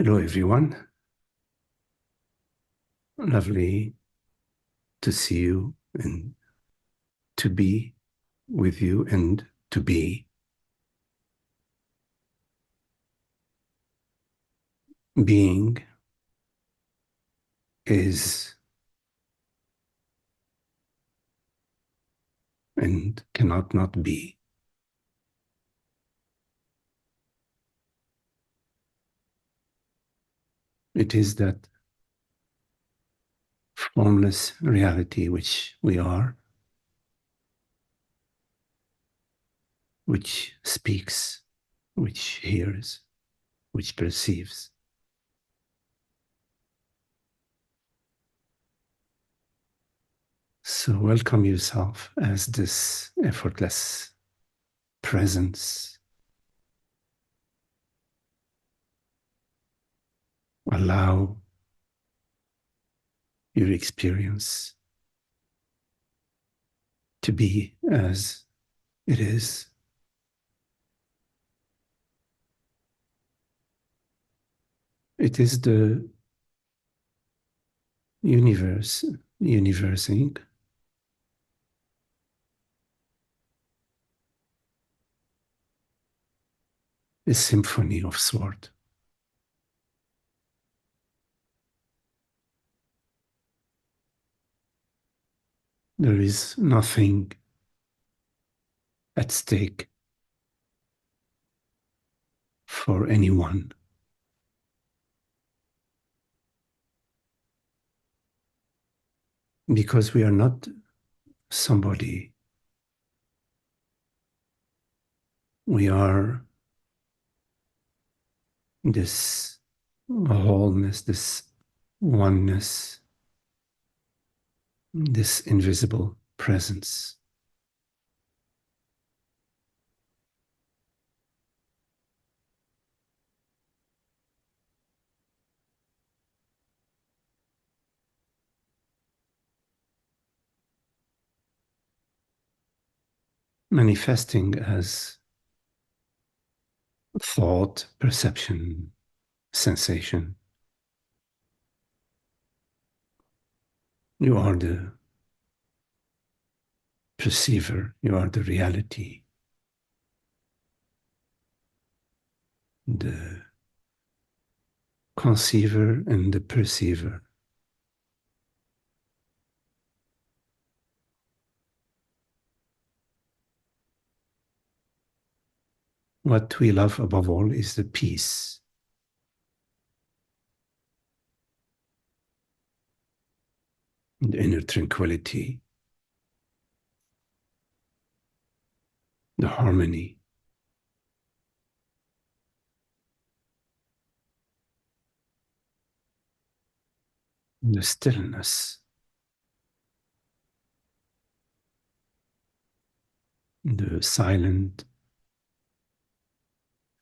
Hello, everyone. Lovely to see you and to be with you and to be. Being is and cannot not be. It is that formless reality which we are, which speaks, which hears, which perceives. So welcome yourself as this effortless presence. Allow your experience to be as it is. It is the universe, universing, a symphony of sort. There is nothing at stake for anyone. Because we are not somebody. We are this wholeness, this oneness, this invisible presence. Manifesting as thought, perception, sensation. You are the perceiver, you are the reality, the conceiver and the perceiver. What we love above all is the peace. The inner tranquility, the harmony, the stillness, the silent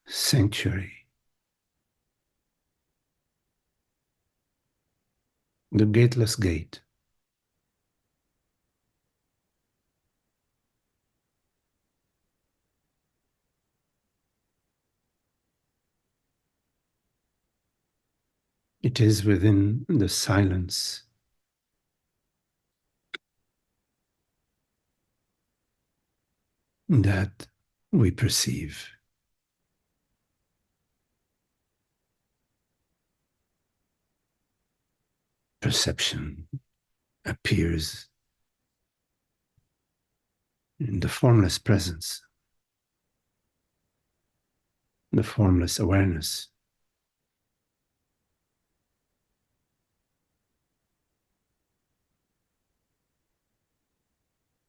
sanctuary, the gateless gate. It is within the silence that we perceive. Perception appears in the formless presence, the formless awareness.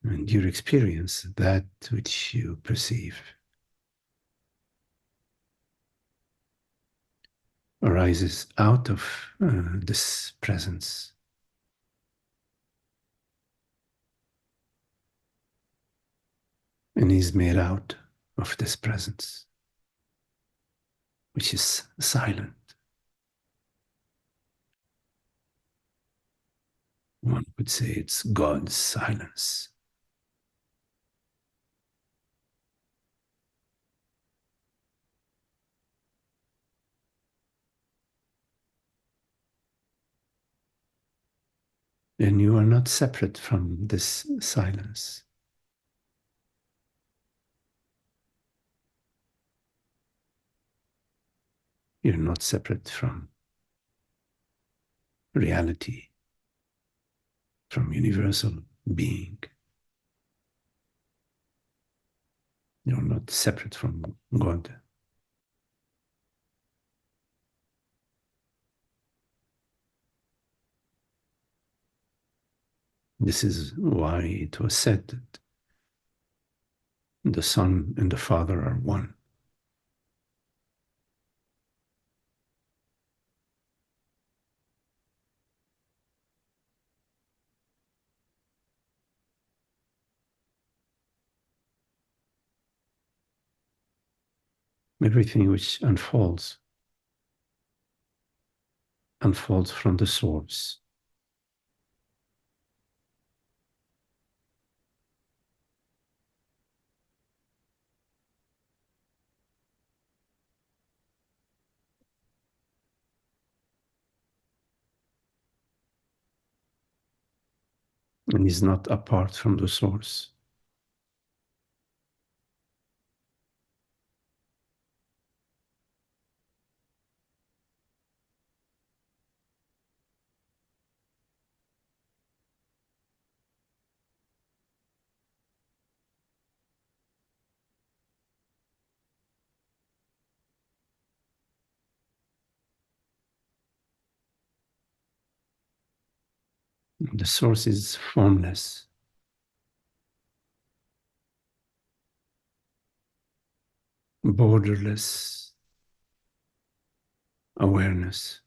And your experience, that which you perceive, arises out of this presence. And is made out of this presence, which is silent. One would say it's God's silence. And you are not separate from this silence. You're not separate from reality, from universal being. You're not separate from God. This is why it was said that the Son and the Father are one. Everything which unfolds from the source. And is not apart from the source. The source is formless, borderless awareness,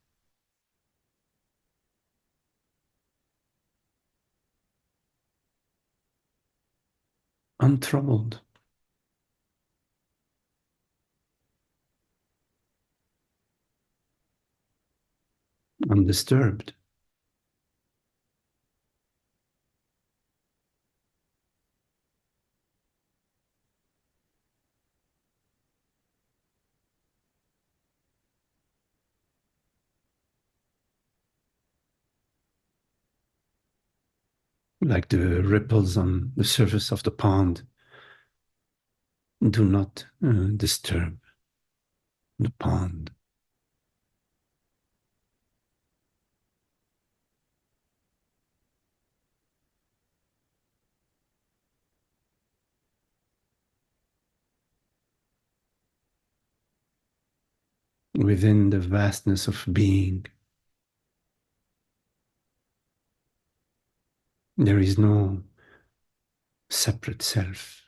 untroubled, undisturbed. Like the ripples on the surface of the pond do not disturb the pond. Within the vastness of being, there is no separate self.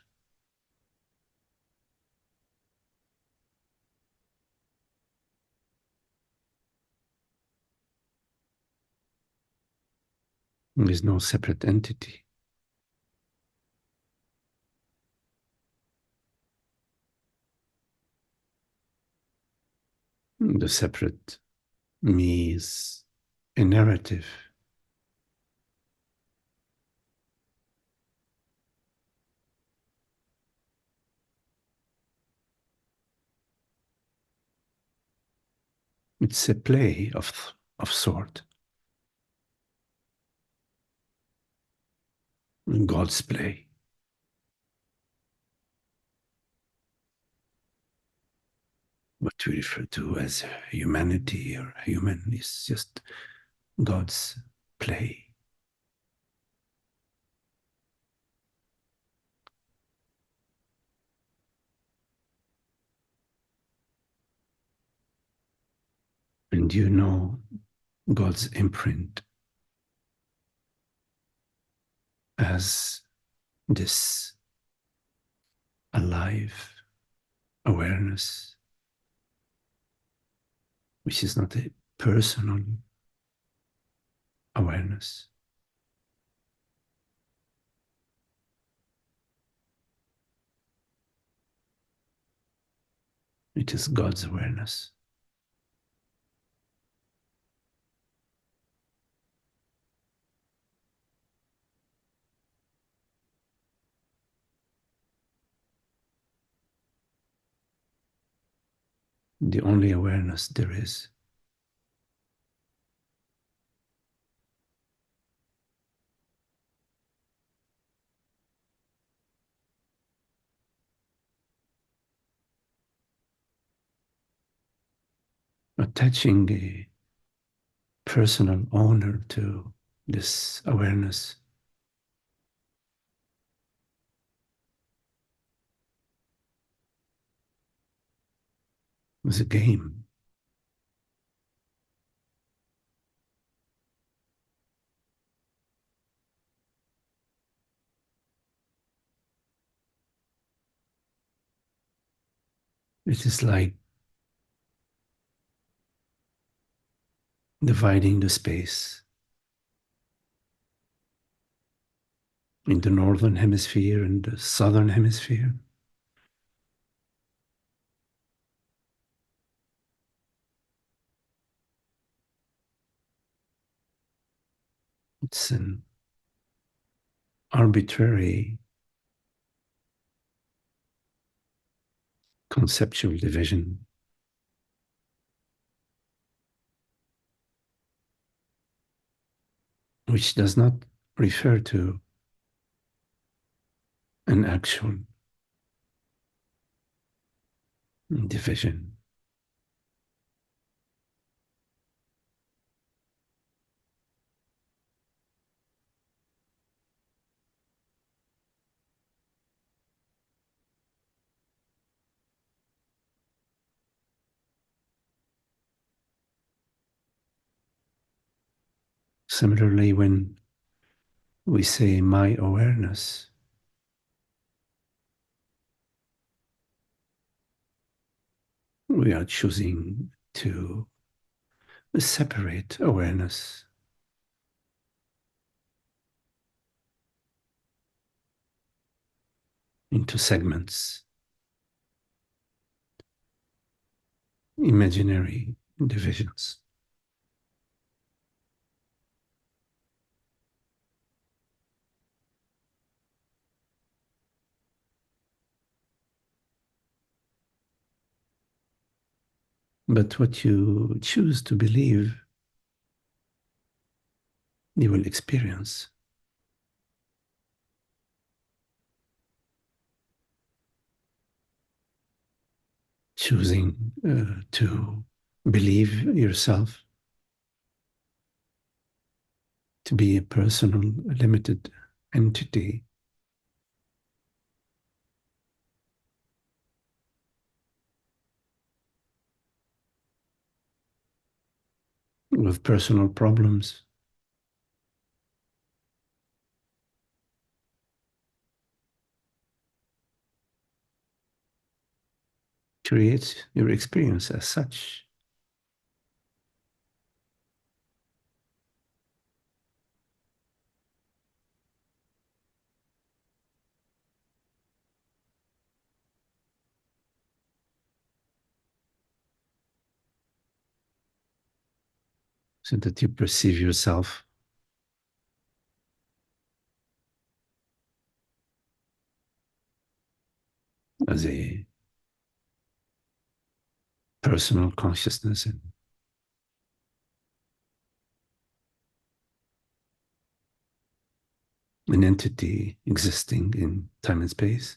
There is no separate entity. The separate me is a narrative. It's a play of sort. God's play. What we refer to as humanity or human is just God's play. And you know God's imprint as this alive awareness, which is not a personal awareness. It is God's awareness. The only awareness there is. attaching a personal honor to this awareness is a game. It is like dividing the space in the northern hemisphere and the southern hemisphere. It's an arbitrary conceptual division, which does not refer to an actual division. Similarly, when we say my awareness, we are choosing to separate awareness into segments, imaginary divisions. But what you choose to believe, you will experience. Choosing to believe yourself to be a personal, limited entity with personal problems, creates your experience as such. So that you perceive yourself as a personal consciousness and an entity existing in time and space,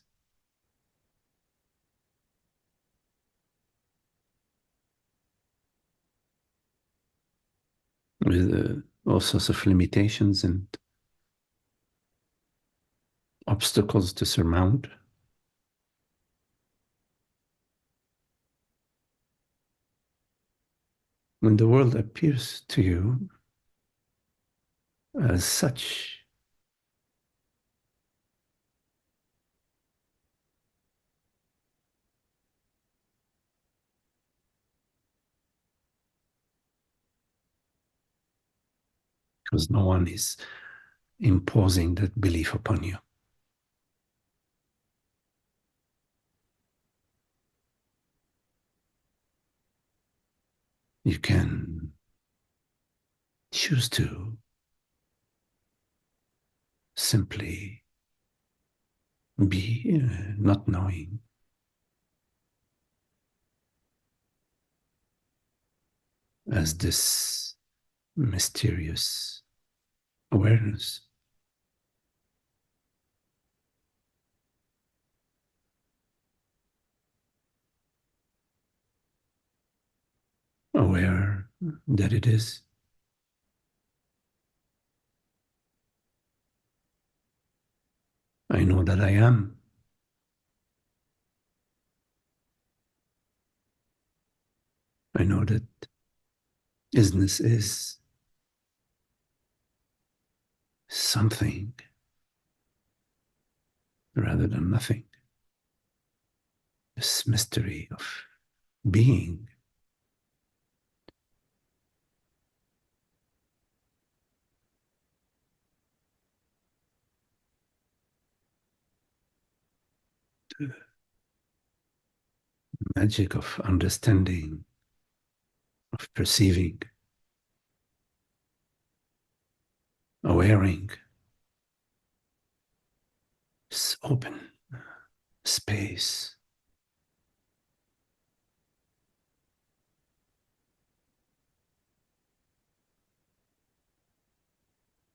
with all sorts of limitations and obstacles to surmount. When the world appears to you as such, because no one is imposing that belief upon you. You can choose to simply be not knowing, as this mysterious awareness. aware that it is. I know that I am. I know that isness is something rather than nothing. This mystery of being. The magic of understanding, of perceiving, awareing, this open space.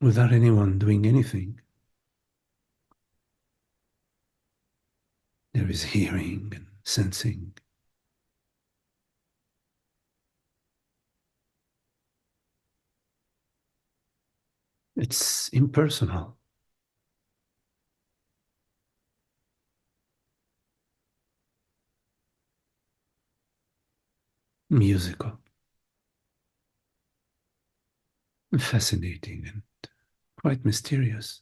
Without anyone doing anything, there is hearing and sensing. It's impersonal, musical, fascinating, and quite mysterious.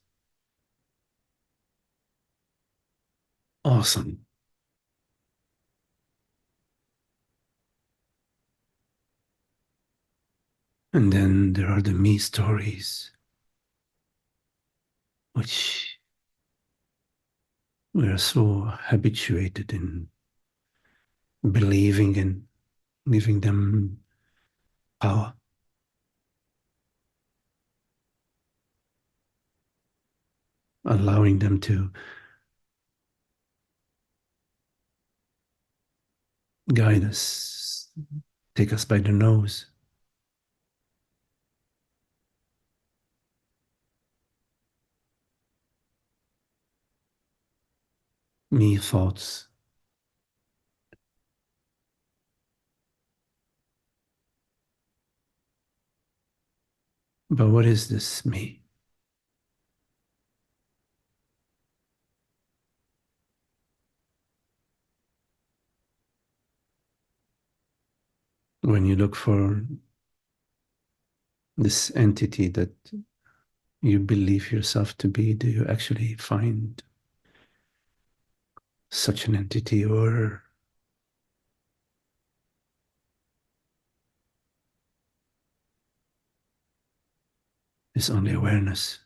Awesome. And then there are the me stories, which we are so habituated in believing in, giving them power, allowing them to guide us, take us by the nose. Me thoughts. But what is this me? When you look for this entity that you believe yourself to be, do you actually find such an entity, or is only awareness?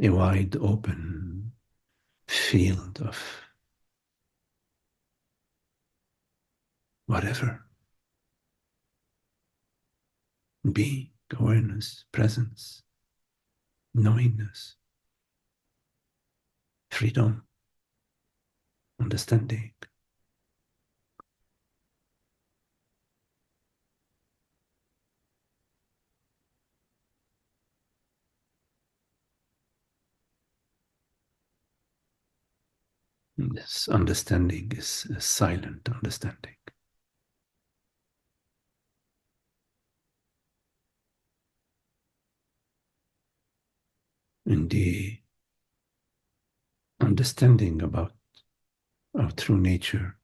A wide open field of whatever, being, awareness, presence, knowingness, freedom, understanding. This understanding is a silent understanding. In the understanding about our true nature,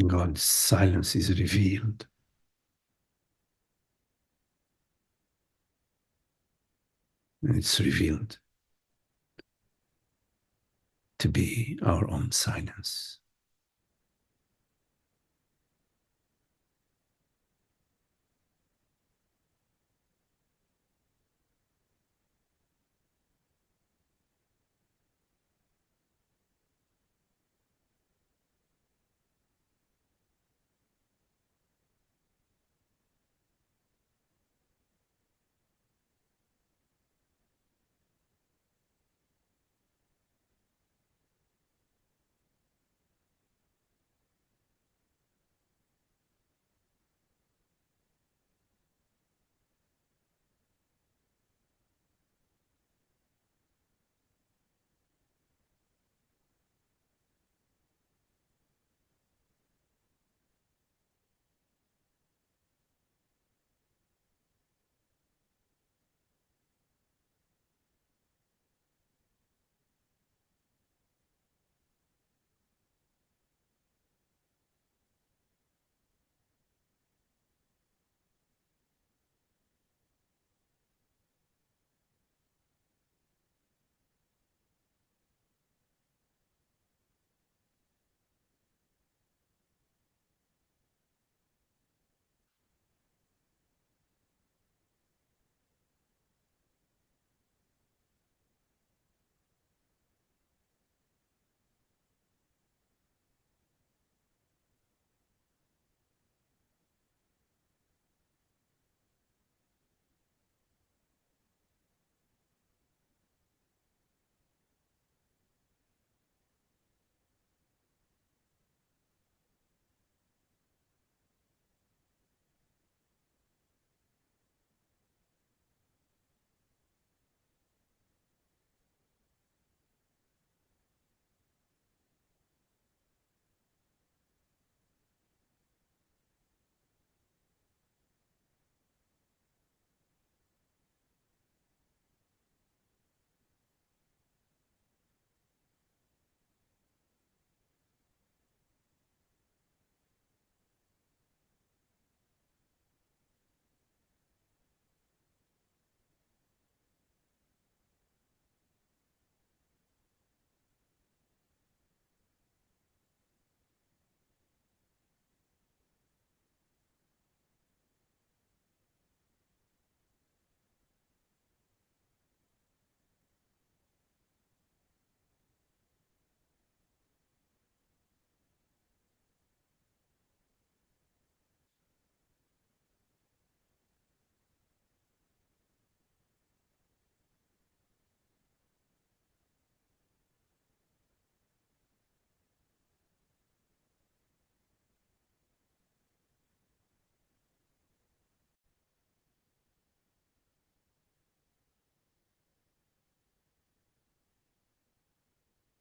God's silence is revealed. And it's revealed to be our own silence.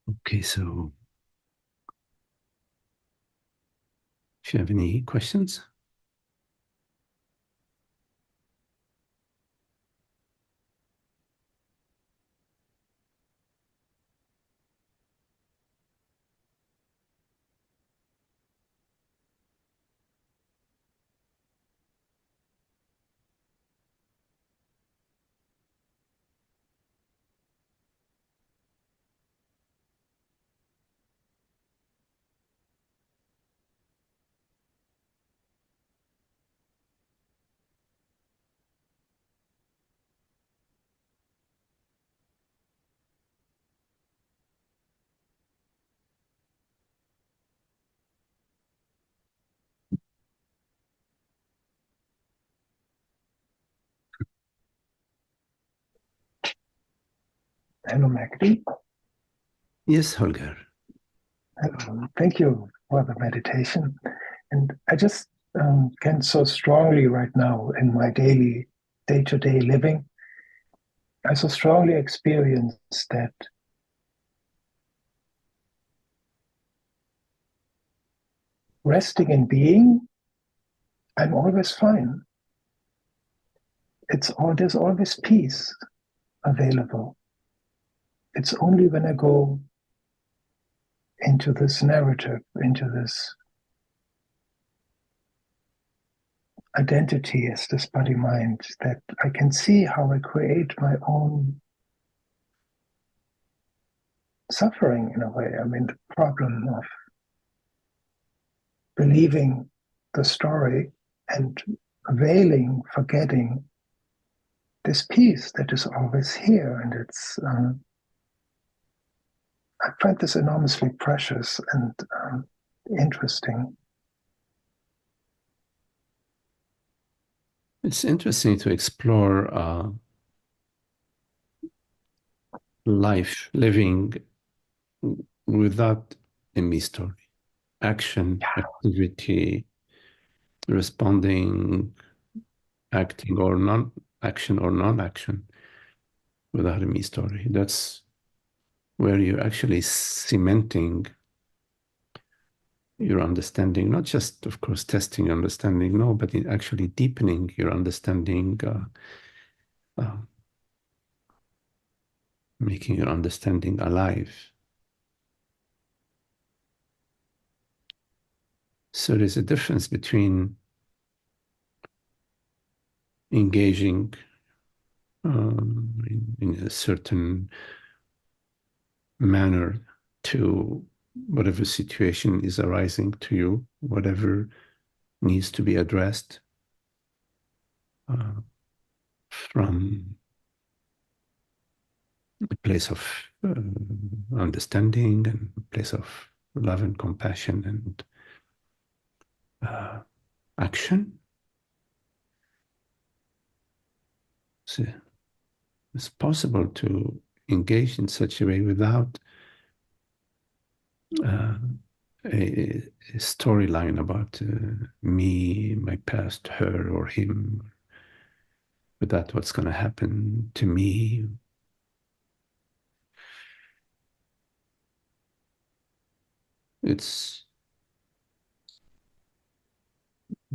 Okay, so if you have any questions. Hello, Magdi. Yes, Holger. Thank you for the meditation. And I just can so strongly right now in my daily, day-to-day living, I so strongly experience that resting in being, I'm always fine. There's always peace available. It's only when I go into this narrative, into this identity as this body mind, that I can see how I create my own suffering in a way. I mean, the problem of believing the story and veiling, forgetting this peace that is always here. And I find this enormously precious and interesting. It's interesting to explore life, living without a me story, action, activity, responding, acting or non-action or non-action without a me story. That's where you're actually cementing your understanding, not just, of course, testing your understanding, no, but in actually deepening your understanding, making your understanding alive. So there's a difference between engaging in a certain manner to whatever situation is arising to you, whatever needs to be addressed from a place of understanding and a place of love and compassion and action. So it's possible to engage in such a way without a storyline about me, my past, her or him, without what's going to happen to me. It's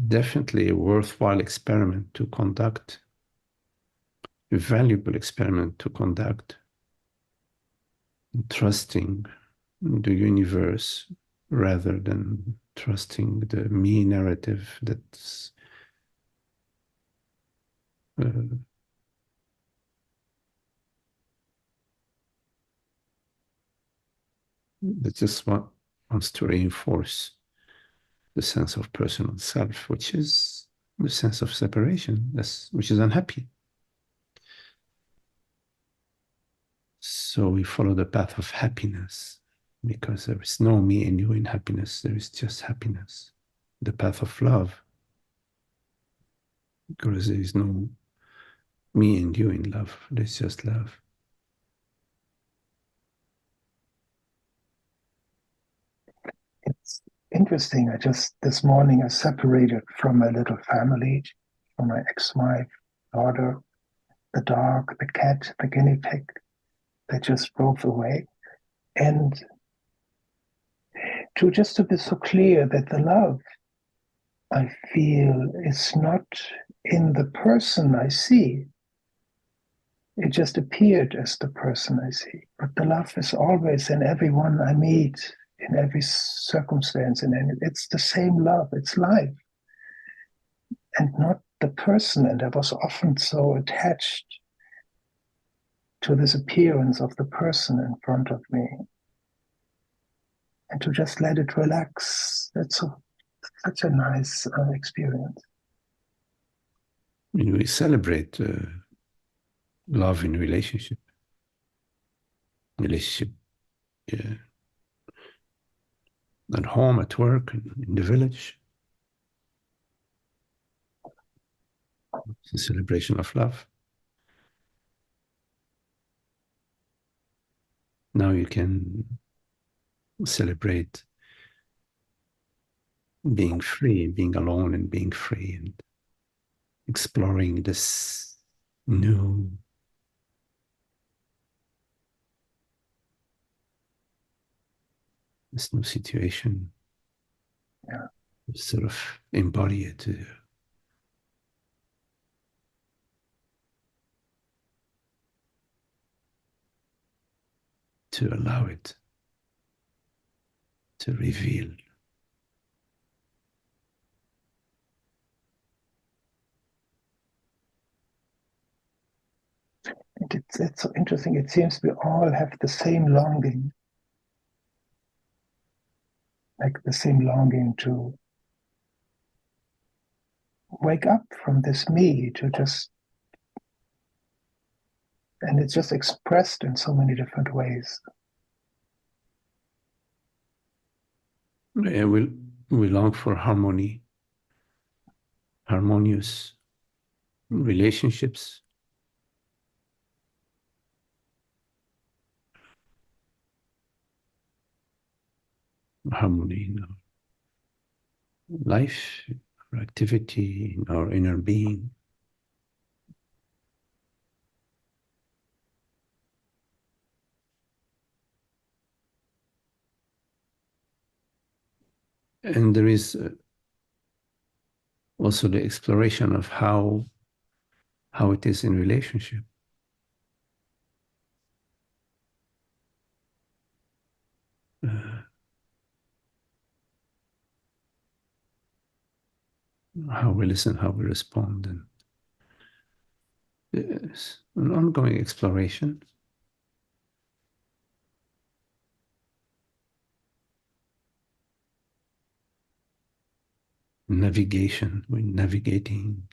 definitely a worthwhile experiment to conduct, a valuable experiment to conduct, trusting the universe rather than trusting the me narrative that's that just wants to reinforce the sense of personal self, which is the sense of separation, which is unhappy. So we follow the path of happiness because there is no me and you in happiness. There is just happiness. The path of love because there is no me and you in love. There's just love. It's interesting. This morning, I separated from my little family, from my ex-wife, daughter, the dog, the cat, the guinea pig. They just drove away. And to be so clear that the love I feel is not in the person I see. It just appeared as the person I see. But the love is always in everyone I meet, in every circumstance, and it's the same love. It's life, and not the person. And I was often so attached to this appearance of the person in front of me, and to just let it relax. Such a nice experience. When we celebrate love in relationship uh, at home, at work, in the village, it's a celebration of love. Now you can celebrate being free, being alone and being free, and exploring this new situation. Yeah. Sort of embody it. To allow it to reveal. And it's so interesting. It seems we all have the same longing, like the same longing to wake up from this me, to just, and it's just expressed in so many different ways. Yeah, we long for harmony, harmonious relationships. Harmony in our life, our activity, in our inner being. And there is also the exploration of how it is in relationship. How we listen, how we respond, and it's an ongoing exploration. Navigation, we're navigating.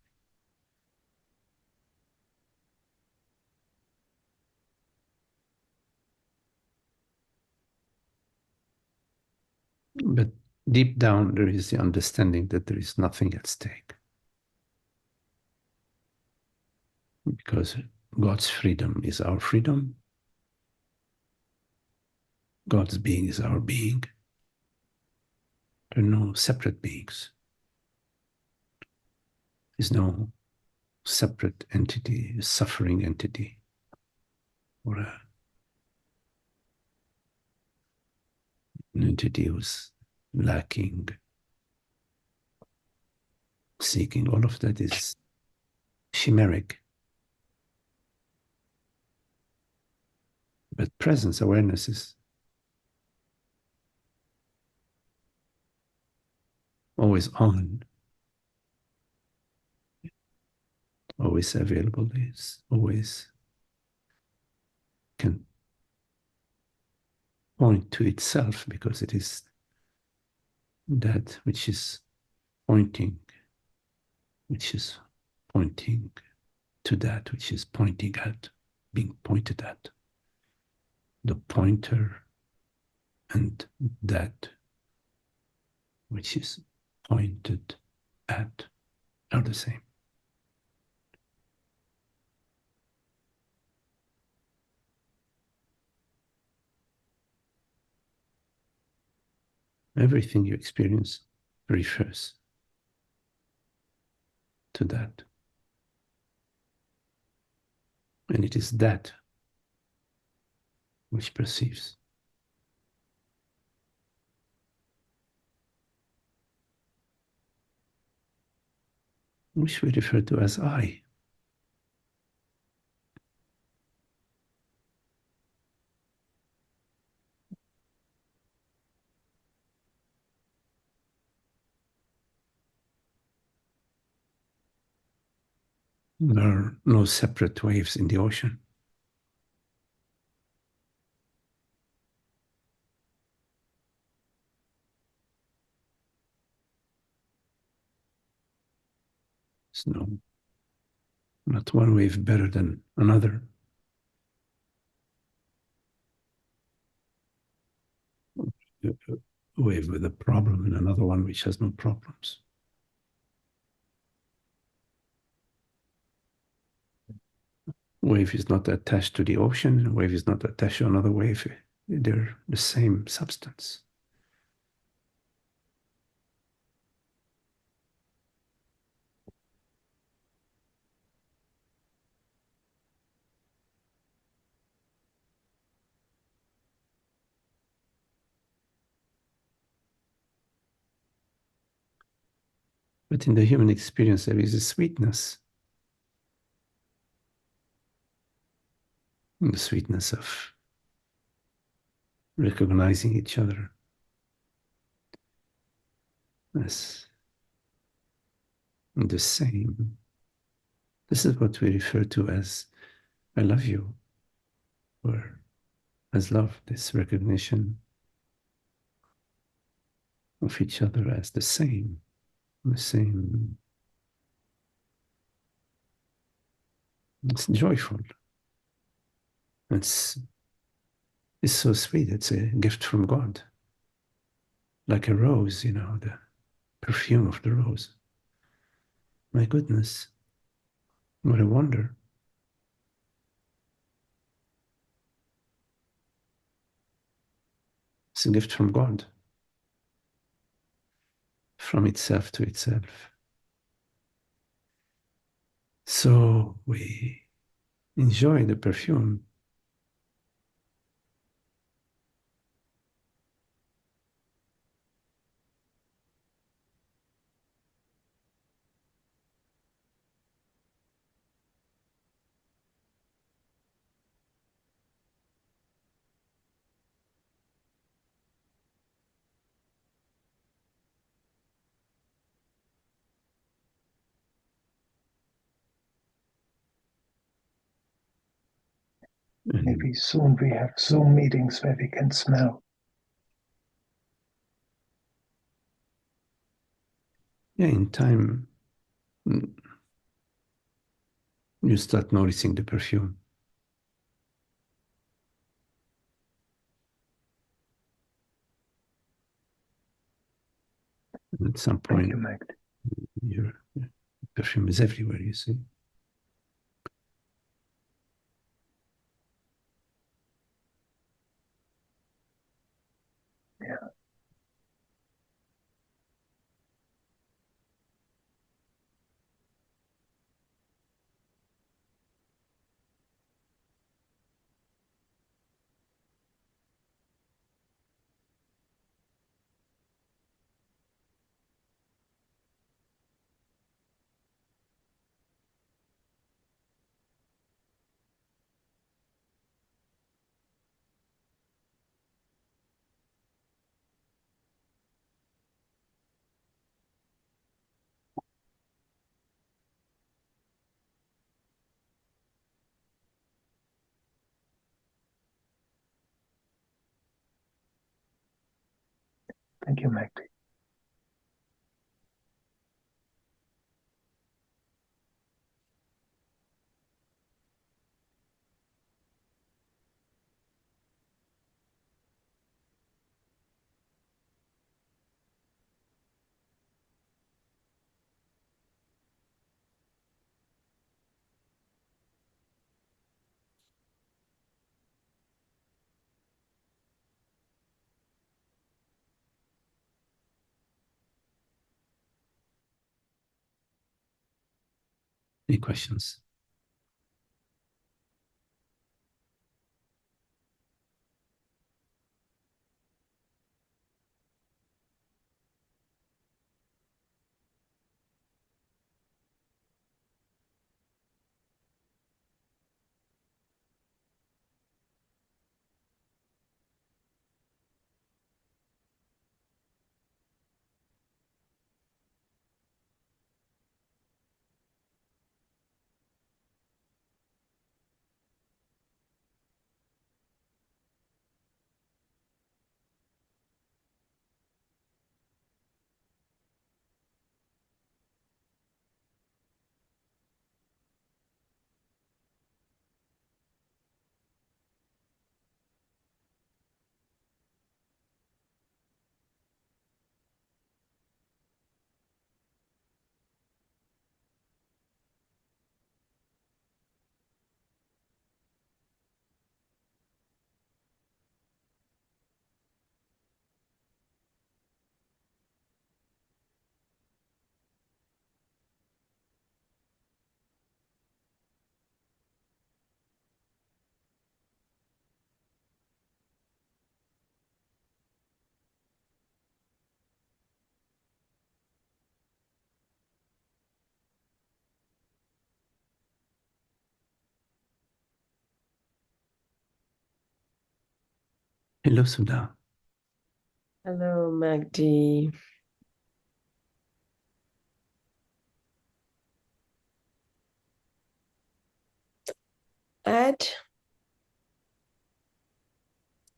But deep down, there is the understanding that there is nothing at stake. Because God's freedom is our freedom. God's being is our being. There are no separate beings. There's no separate entity, a suffering entity, or an entity who's lacking, seeking. All of that is chimeric. But presence, awareness is always on, always available, is always can point to itself because it is that which is pointing, which is pointing to that which is pointing at, being pointed at. The pointer and that which is pointed at are the same. Everything you experience refers to that. And it is that which perceives. which we refer to as I. There are no separate waves in the ocean. There's not one wave better than another. A wave with a problem and another one which has no problems. Wave is not attached to the ocean, wave is not attached to another wave. They're the same substance. But in the human experience, there is a sweetness, the sweetness of recognizing each other as the same. This is what we refer to as I love you, or as love, this recognition of each other as the same, the same. It's joyful. It's, it's so sweet. It's a gift from God. Like a rose, the perfume of the rose. My goodness, what a wonder. It's a gift from God, from itself to itself. So we enjoy the perfume. And Maybe soon we have Zoom meetings where we can smell. yeah, in time, mm, you start noticing the perfume. And at some Thank point, you, Mike. your perfume is everywhere, you see. Yeah, thank you, Mike. Any questions? Hello, Sudha. Hello, Magdi. I had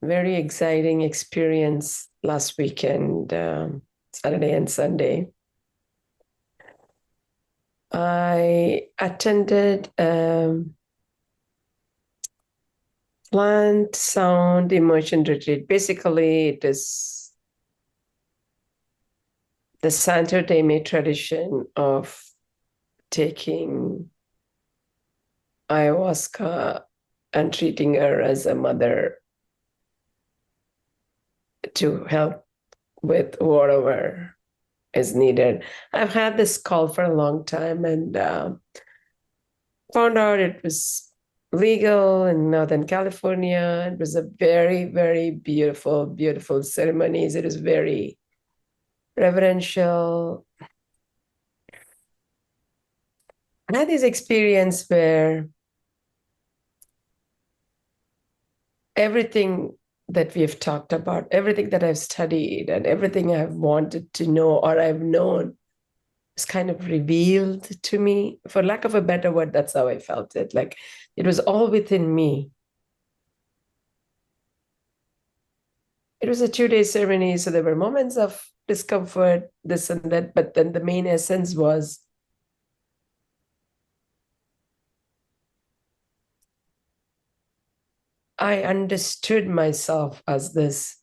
very exciting experience last weekend, Saturday and Sunday. I attended plant sound immersion retreat. Basically, it is the Santo Daime tradition of taking ayahuasca and treating her as a mother to help with whatever is needed. I've had this call for a long time and found out it was legal in Northern California. It was a very, very beautiful, beautiful ceremonies. It was very reverential. I had this experience where everything that we've talked about, everything that I've studied, and everything I've wanted to know or I've known was kind of revealed to me. For lack of a better word, that's how I felt it. Like it was all within me. It was a 2-day ceremony, so there were moments of discomfort, this and that, but then the main essence was I understood myself as this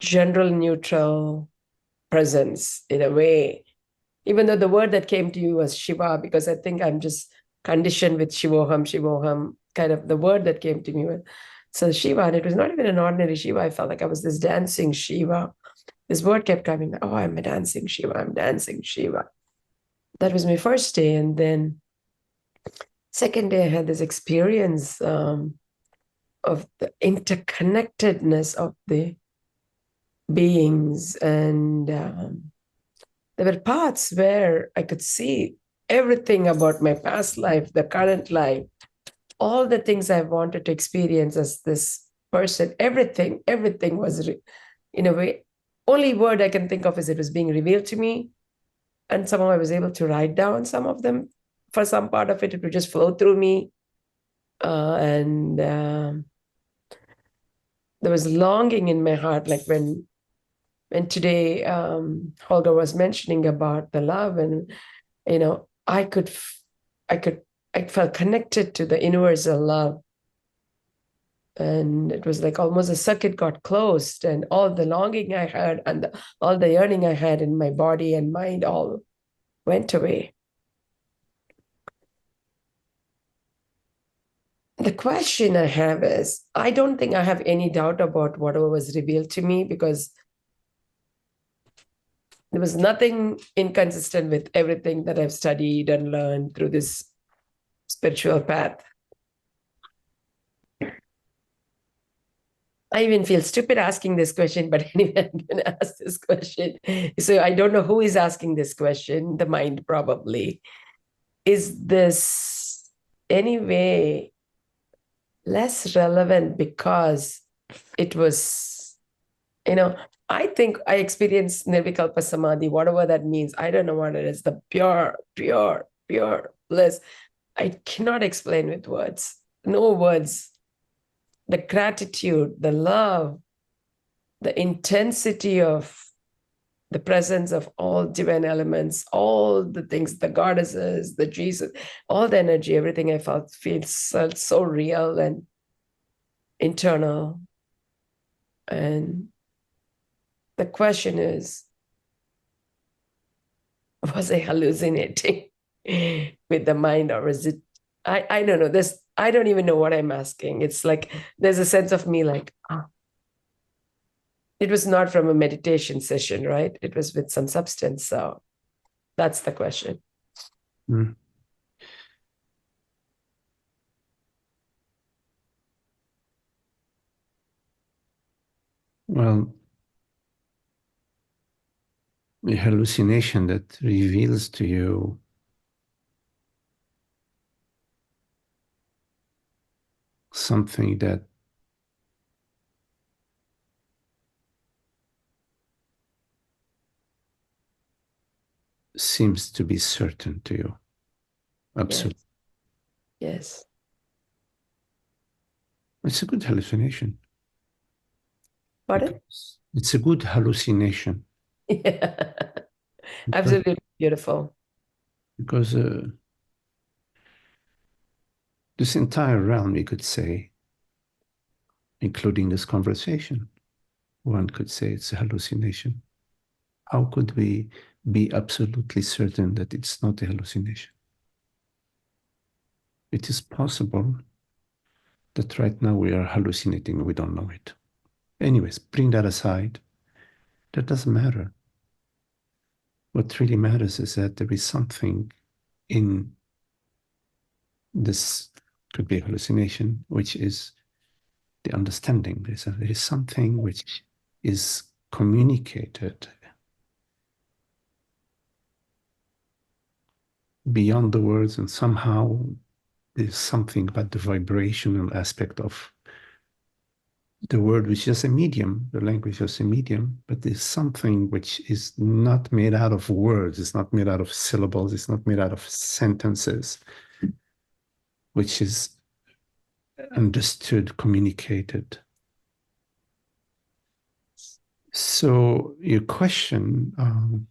general neutral presence in a way, even though the word that came to you was Shiva, because I think I'm just conditioned with Shivoham, Shivoham, kind of the word that came to me with. So Shiva, and it was not even an ordinary Shiva. I felt like I was this dancing Shiva. This word kept coming, oh, I'm a dancing Shiva, I'm dancing Shiva. That was my first day. And then second day, I had this experience of the interconnectedness of the beings. And there were parts where I could see everything about my past life, the current life, all the things I wanted to experience as this person, everything was, in a way, only word I can think of is it was being revealed to me. And somehow I was able to write down some of them. For some part of it, it would just flow through me. And there was longing in my heart, like when today Holger was mentioning about the love, and I felt connected to the universal love, and it was like almost a circuit got closed, and all the longing I had and all the yearning I had in my body and mind all went away. The question I have is, I don't think I have any doubt about whatever was revealed to me, because there was nothing inconsistent with everything that I've studied and learned through this spiritual path. I even feel stupid asking this question, but anyway, I'm going to ask this question. So I don't know who is asking this question, the mind probably. Is this anyway less relevant because it was, I think I experienced Nirvikalpa Samadhi, whatever that means. I don't know what it is, the pure, pure, pure bliss. I cannot explain with words. No words. The gratitude, the love, the intensity of the presence of all divine elements, all the things, the goddesses, the Jesus, all the energy, everything I felt so real and internal. And the question is, was I hallucinating with the mind, or is it, I don't know this. I don't even know what I'm asking. It's like, there's a sense of me like, it was not from a meditation session, right? It was with some substance. So that's the question. Mm. Well, the hallucination that reveals to you something that seems to be certain to you. Absolutely. Yes. It's a good hallucination. Pardon? It's a good hallucination. Yeah. Absolutely beautiful. Because this entire realm, you could say, including this conversation, one could say it's a hallucination. How could we be absolutely certain that it's not a hallucination? It is possible that right now we are hallucinating, we don't know it. Anyways, bring that aside. That doesn't matter. What really matters is that there is something in this, could be a hallucination, which is the understanding. There is something which is communicated beyond the words, and somehow there's something about the vibrational aspect of the word, which is a medium, the language is a medium, but there's something which is not made out of words, it's not made out of syllables, it's not made out of sentences, which is understood, communicated. So your question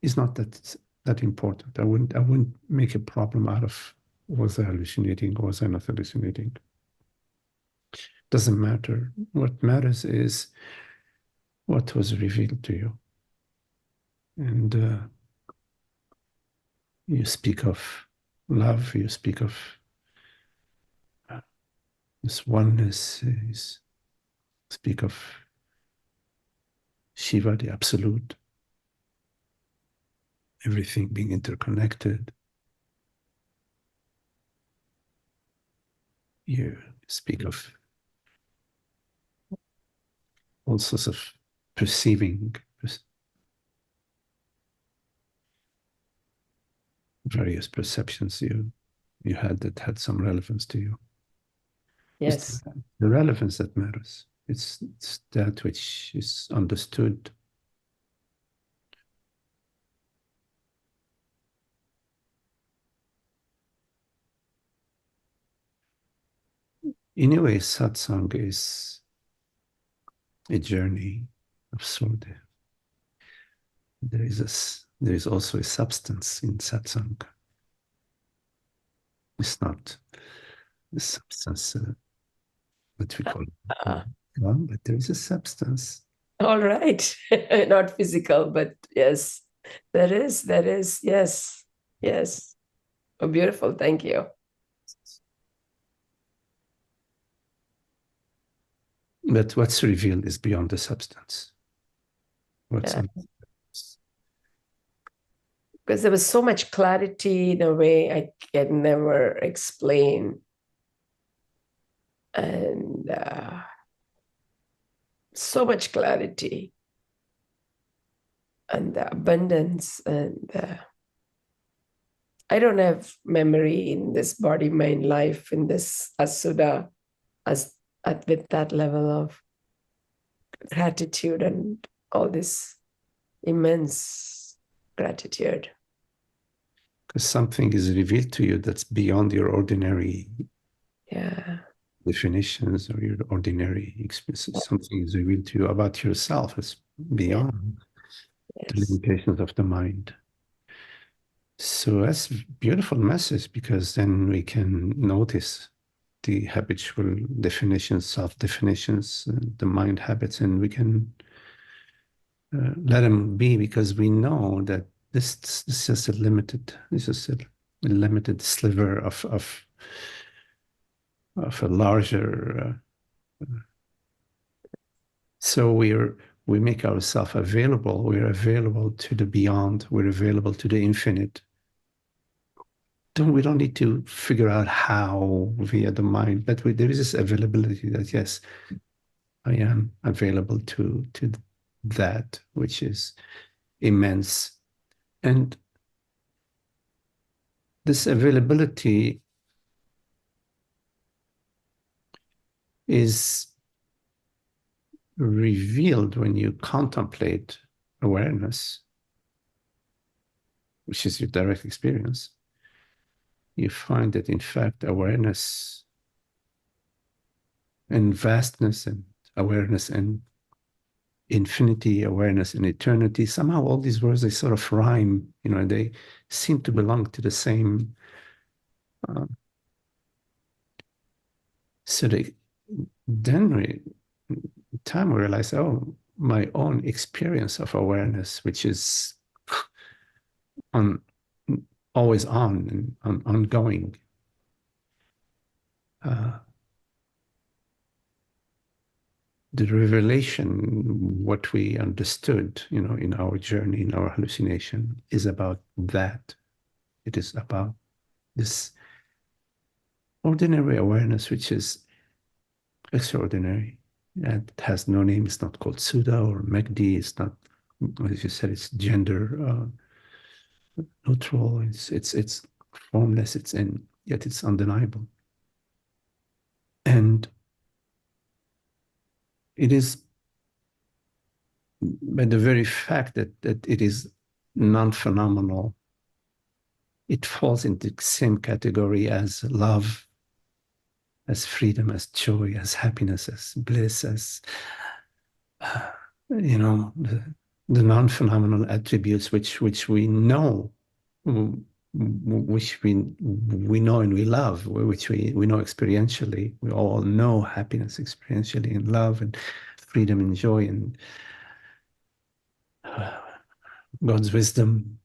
is not that important. I wouldn't make a problem out of was I hallucinating or was I not hallucinating. Doesn't matter. What matters is what was revealed to you. And you speak of love, you speak of this oneness, you speak of Shiva, the absolute, everything being interconnected. You speak of all sorts of perceiving, various perceptions you had that had some relevance to you. Yes. It's the relevance that matters. It's that which is understood. In a way, satsang is a journey of sort. There is also a substance in satsang. It's not the substance that we call one, but there is a substance. All right. Not physical, but yes, there is. Yes. Yes. Oh, beautiful. Thank you. But what's revealed is beyond the substance. What's Yeah. Because there was so much clarity in a way I can never explain. And so much clarity and the abundance. And I don't have memory in this body, mind, life, in this Asuda, with that level of gratitude and all this immense gratitude. Because something is revealed to you that's beyond your ordinary definitions or your ordinary experiences. Something is revealed to you about yourself. It's beyond the limitations of the mind. So that's a beautiful message, because then we can notice the habitual definitions, self-definitions, the mind habits, and we can let them be, because we know that this is just a limited sliver of a larger. So we make ourselves available. We're available to the beyond. We're available to the infinite. We don't need to figure out how via the mind, but there is this availability that yes, I am available to that which is immense. And this availability is revealed when you contemplate awareness. which is your direct experience, you find that in fact awareness and vastness and awareness and infinity, awareness and eternity, somehow all these words, they sort of rhyme, they seem to belong to the same. So then we realize, oh, my own experience of awareness, which is always on and ongoing, the revelation, what we understood, in our journey, in our hallucination, is about that. It is about this ordinary awareness, which is extraordinary. And it has no name. It's not called Suda or Megdi. It's not, as you said, it's gender neutral. It's formless. Yet it's undeniable. And it is by the very fact that it is non-phenomenal, it falls into the same category as love, as freedom, as joy, as happiness, as bliss, as the non-phenomenal attributes which we know, which we know and we love, which we know experientially. We all know happiness experientially, and love and freedom and joy and God's wisdom,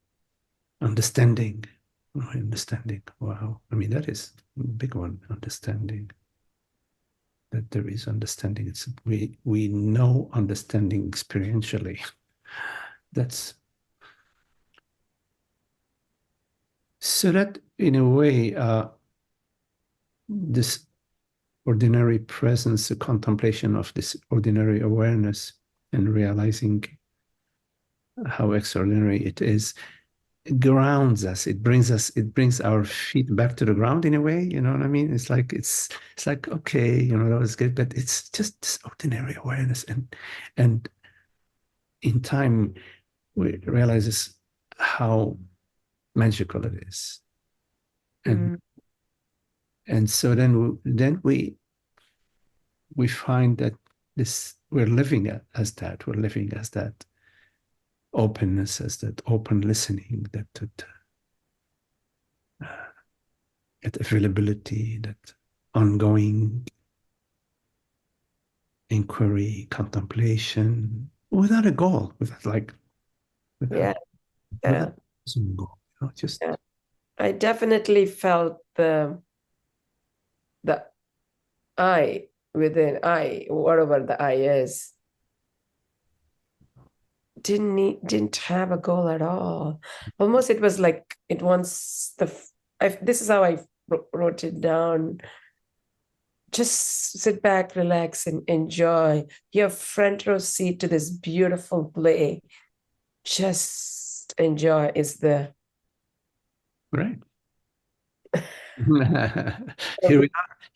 understanding. Understanding. Wow. I mean, that is a big one, understanding. That there is understanding. We know understanding experientially. That's so that in a way, this ordinary presence, the contemplation of this ordinary awareness and realizing how extraordinary it is, it grounds us. It brings our feet back to the ground in a way. You know what I mean? It's like okay, that was good, but it's just this ordinary awareness, and in time we realize how magical it is, and so then we find that we're living as that. We're living as that openness, as that open listening, that availability, that ongoing inquiry, contemplation, without a goal, without some goal, just. Yeah. I definitely felt the I within I, whatever the I is, didn't have a goal at all. Almost it was like it wants this is how I wrote it down. Just sit back, relax, and enjoy. You have front row seat to this beautiful play. Just enjoy is the right.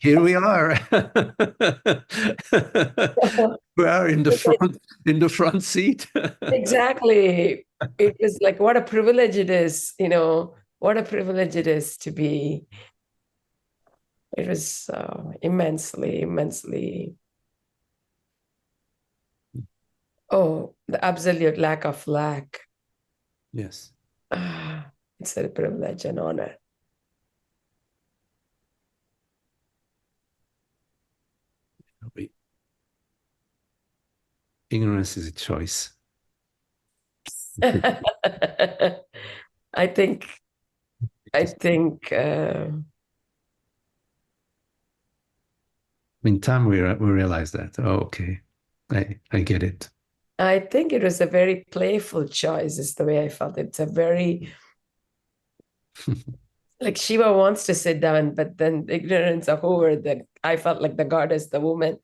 Here we are. We are in the front seat. Exactly. It is like what a privilege it is, what a privilege it is to be. It was immensely. Oh, the absolute lack of lack. Yes. It's a privilege and honor. Ignorance is a choice. I think in time we realize that, oh, okay, I get it. I think it was a very playful choice, is the way I felt. It's a very like Shiva wants to sit down, but then ignorance of over I felt like the goddess, the woman.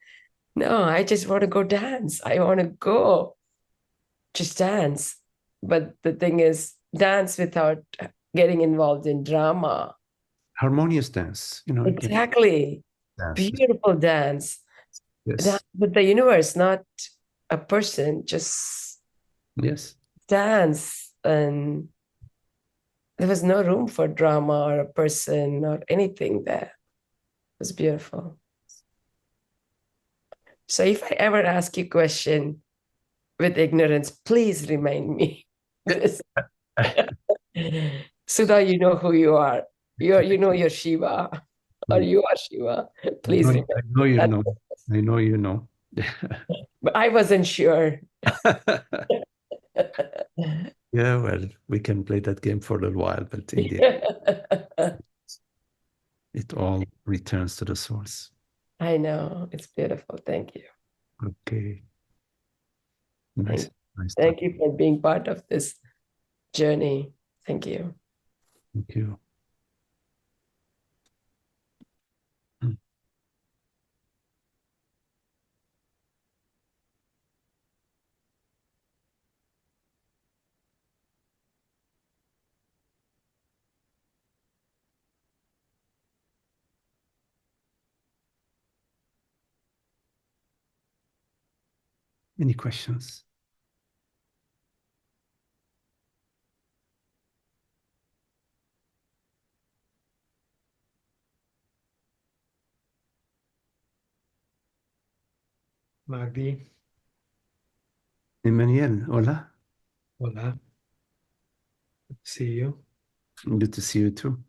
No, I just want to go dance. I want to go just dance. But the thing is, dance without getting involved in drama. Harmonious dance, Exactly. Dance. Beautiful dance. Yes. Dance with the universe, not a person, just yes, dance. And there was no room for drama or a person or anything there. It was beautiful. So if I ever ask you a question with ignorance, please remind me. Sudha, you know who you are. You know you're Shiva, or you are Shiva. Please remember. I know you that. know. I know you know. But I wasn't sure. Yeah, well, we can play that game for a little while, but in the end, it all returns to the source. I know. It's beautiful. Thank you. Okay. Nice. Nice. Thank you for being part of this journey. Thank you. Thank you. Any questions? Magdi, Emmanuel, hola. hola. See you. Good to see you too.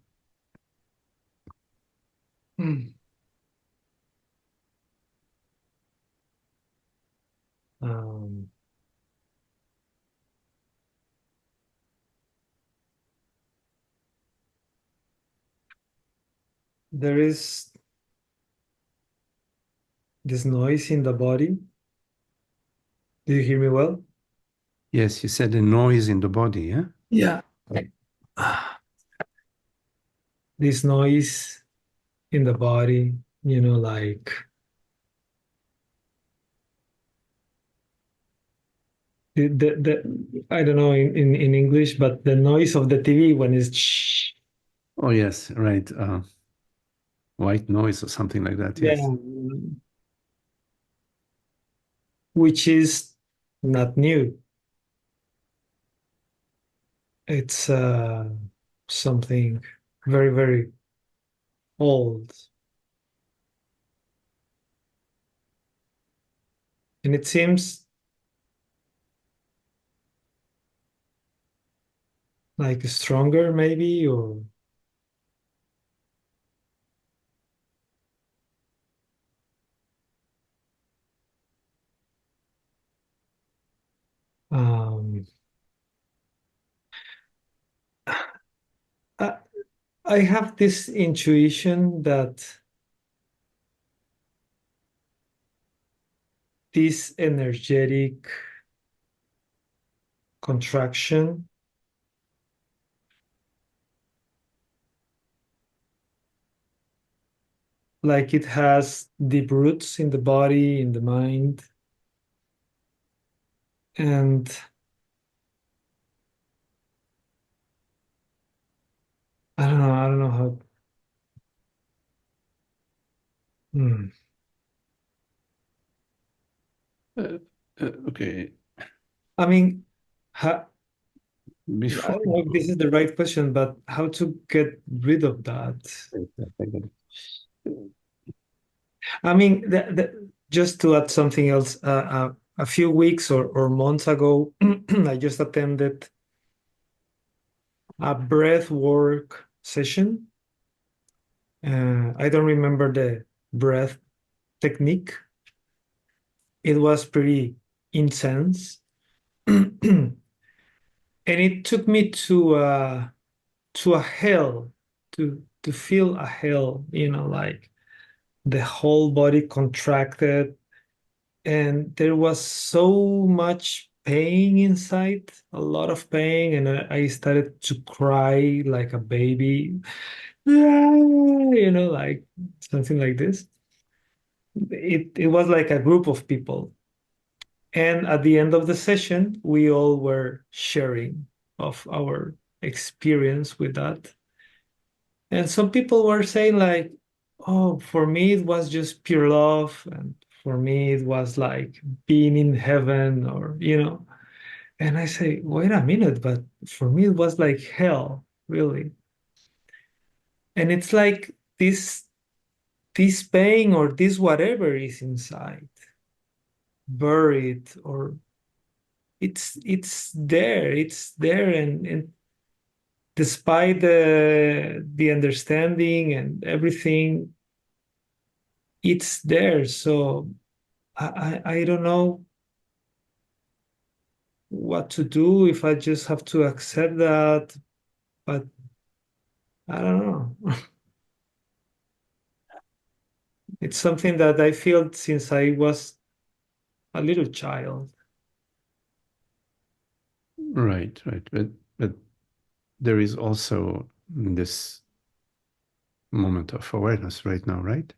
Um, there is this noise in the body. Do you hear me well? Yes, you said a noise in the body, yeah? Yeah. This noise in the body, like the I don't know in English, but the noise of the TV when it's shh. Oh, yes, right. White noise or something like that, yes. Yeah. Which is not new. It's something very, very old. And it seems like stronger, maybe, or um, I, I have this intuition that this energetic contraction like it has deep roots in the body, in the mind. And I don't know how. Hmm. Okay. I mean, I Before don't know if this is the right question, but how to get rid of that? I mean, just to add something else, a few weeks or months ago, I just attended a breath work session. I don't remember the breath technique. It was pretty intense. And it took me to a hell, to feel a hell, like the whole body contracted, and there was so much pain inside, a lot of pain, and I started to cry like a baby, like something like this. It was like a group of people, and at the end of the session, we all were sharing of our experience with that. And some people were saying like, oh, for me it was just pure love, and for me it was like being in heaven, or. And I say, wait a minute, but for me it was like hell. really. And it's like this pain or this whatever is inside, buried, or it's there, and despite the understanding and everything, it's there. So I don't know what to do, if I just have to accept that, but I don't know. It's something that I feel since I was a little child. Right, right. But there is also this moment of awareness right now, right?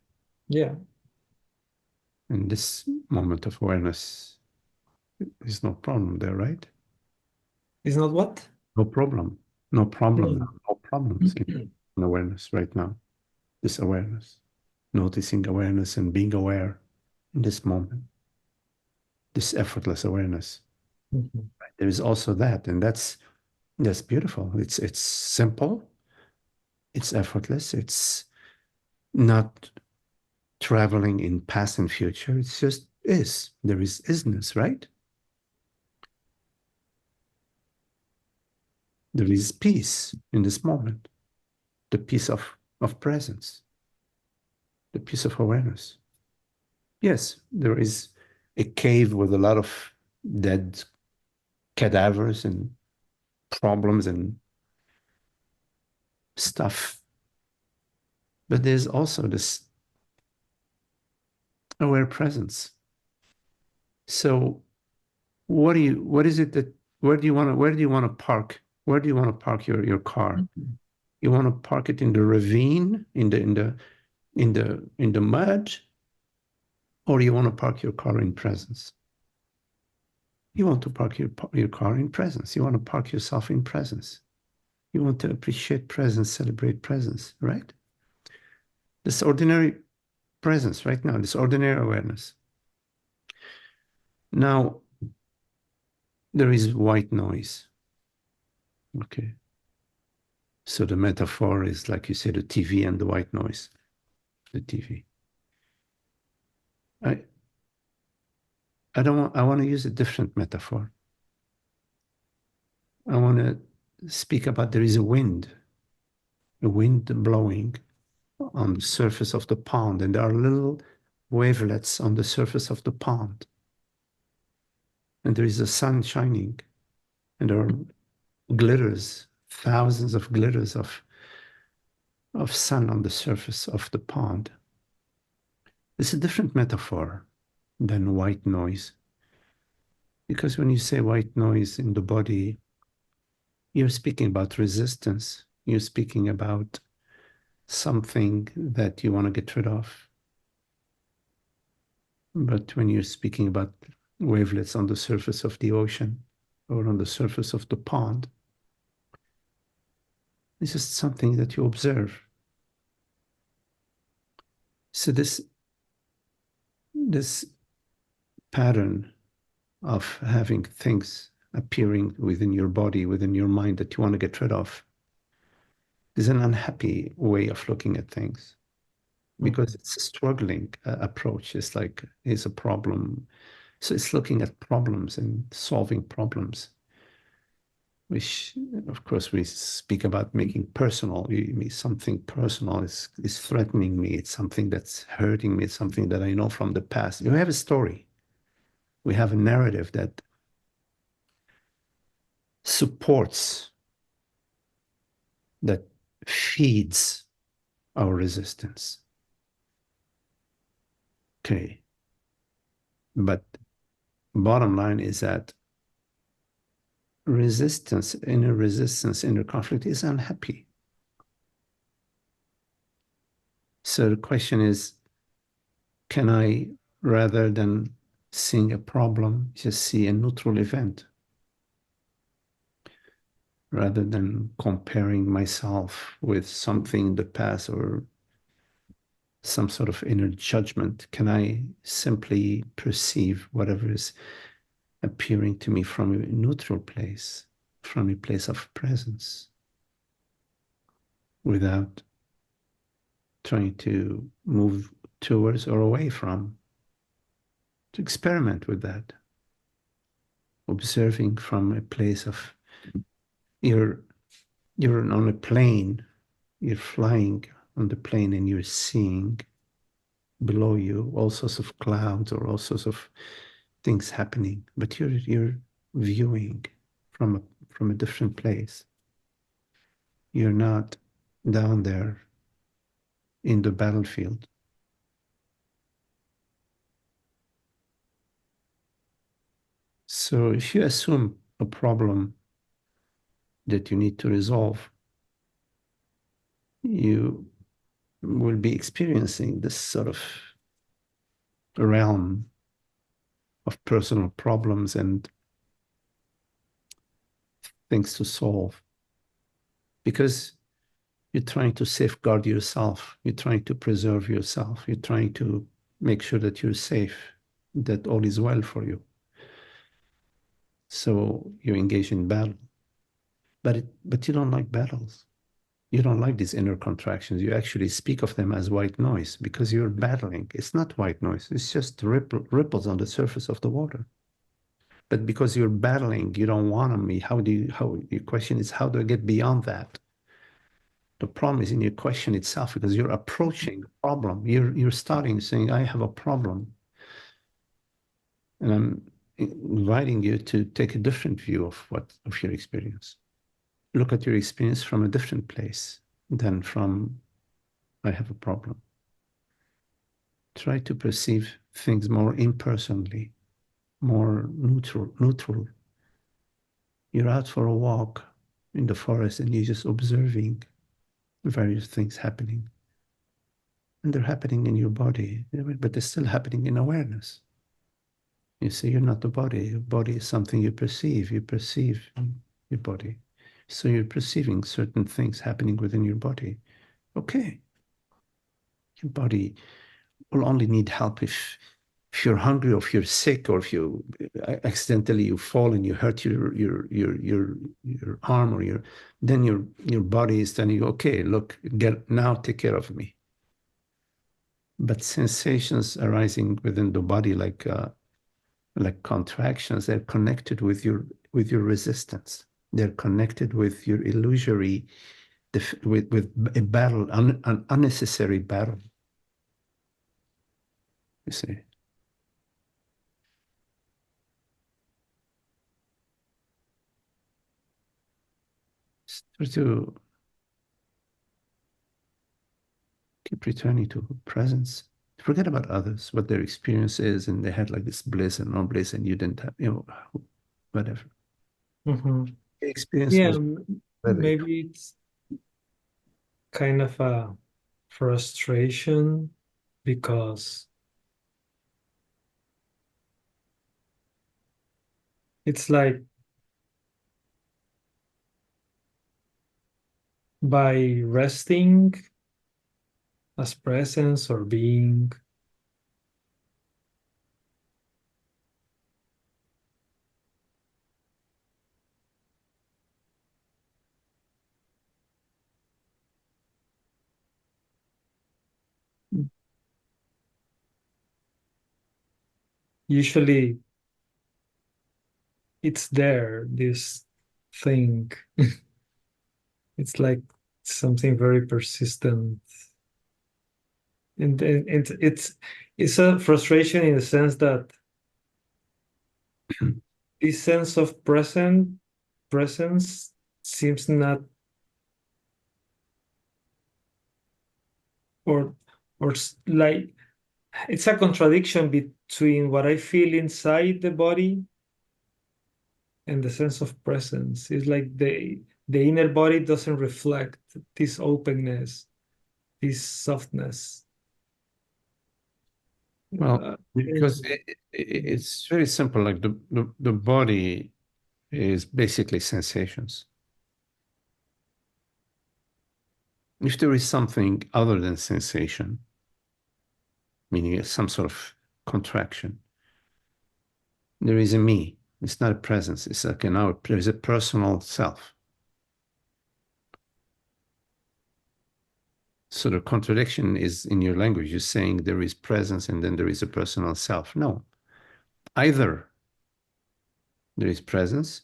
Yeah. And this moment of awareness is no problem there, right? It's not what? No problem. No problem. Mm. No problems in awareness right now. This awareness. Noticing awareness and being aware in this moment. This effortless awareness. Mhm. There is also that, and that's beautiful. It's simple. It's effortless. It's not traveling in past and future. It's just is. There is isness, right? There is peace in this moment. The peace of presence. The peace of awareness. Yes, there is a cave with a lot of dead cadavers and problems and stuff. But there's also this aware presence. So what is it that, where do you want to park? Where do you want to park your car? You want to park it in the ravine, in the mud, or you want to park your car in presence? You want to park your car in presence. You want to park yourself in presence. You want to appreciate presence, celebrate presence, right? This ordinary presence right now, this ordinary awareness. Now, there is white noise. Okay. So the metaphor is, like you said, the TV and the white noise. The TV. I want to use a different metaphor. I want to speak about there is a wind blowing on the surface of the pond, and there are little wavelets on the surface of the pond. And there is a sun shining, and there are glitters, thousands of glitters of sun on the surface of the pond. It's a different metaphor than white noise. Because when you say white noise in the body, you're speaking about resistance. You're speaking about something that you want to get rid of. But when you're speaking about wavelets on the surface of the ocean or on the surface of the pond, it's just something that you observe. So this pattern of having things appearing within your body, within your mind that you want to get rid of, is an unhappy way of looking at things, because it's a struggling approach. It's like, it's a problem. So it's looking at problems and solving problems, which, of course, we speak about making personal. Something personal is threatening me. It's something that's hurting me. It's something that I know from the past. You have a story. We have a narrative that supports, that feeds our resistance. Okay. But bottom line is that inner conflict is unhappy. So the question is, can I, rather than seeing a problem, just see a neutral event? Rather than comparing myself with something in the past or some sort of inner judgment, can I simply perceive whatever is appearing to me from a neutral place, from a place of presence? without trying to move towards or away from. To experiment with that. Observing from a place of you're on a plane, you're flying on the plane and you're seeing below you all sorts of clouds or all sorts of things happening, but you're viewing from a different place. You're not down there in the battlefield. So if you assume a problem that you need to resolve, you will be experiencing this sort of realm of personal problems and things to solve, because you're trying to safeguard yourself, you're trying to preserve yourself, you're trying to make sure that you're safe, that all is well for you. So you engage in battle, but you don't like battles. You don't like these inner contractions. You actually speak of them as white noise because you're battling. It's not white noise. It's just ripples on the surface of the water. But because you're battling, you don't want them. How your question is, how do I get beyond that? The problem is in your question itself, because you're approaching the problem. You're starting saying, I have a problem. And I'm inviting you to take a different view of your experience. Look at your experience from a different place than from, I have a problem. Try to perceive things more impersonally, more neutral. You're out for a walk in the forest and you're just observing various things happening. And they're happening in your body, but they're still happening in awareness. You see, you're not the body. Your body is something you perceive. You perceive your body. So you're perceiving certain things happening within your body. Okay. Your body will only need help if you're hungry, or if you're sick, or if you accidentally you fall and you hurt your arm, or then your body is telling you, okay, look, now take care of me. But sensations arising within the body, like contractions, they're connected with your resistance. They're connected with your illusory, with a battle, an unnecessary battle. You see. Start to keep returning to presence. Forget about others, what their experience is, and they had like this bliss and no bliss, and you didn't have, whatever. Mm-hmm. The experience Yeah, was maybe it's kind of a frustration because it's like by resting as presence or being, usually it's there, this thing. It's like something very persistent. And it's a frustration in the sense that this sense of presence seems not, or like it's a contradiction between what I feel inside the body and the sense of presence. It's like the inner body doesn't reflect this openness, this softness. well, because it's very simple. Like the body is basically sensations. If there is something other than sensation, meaning some sort of contraction, there is a me. It's not a presence. It's like there's a personal self. So the contradiction is in your language. You're saying there is presence and then there is a personal self. No. Either there is presence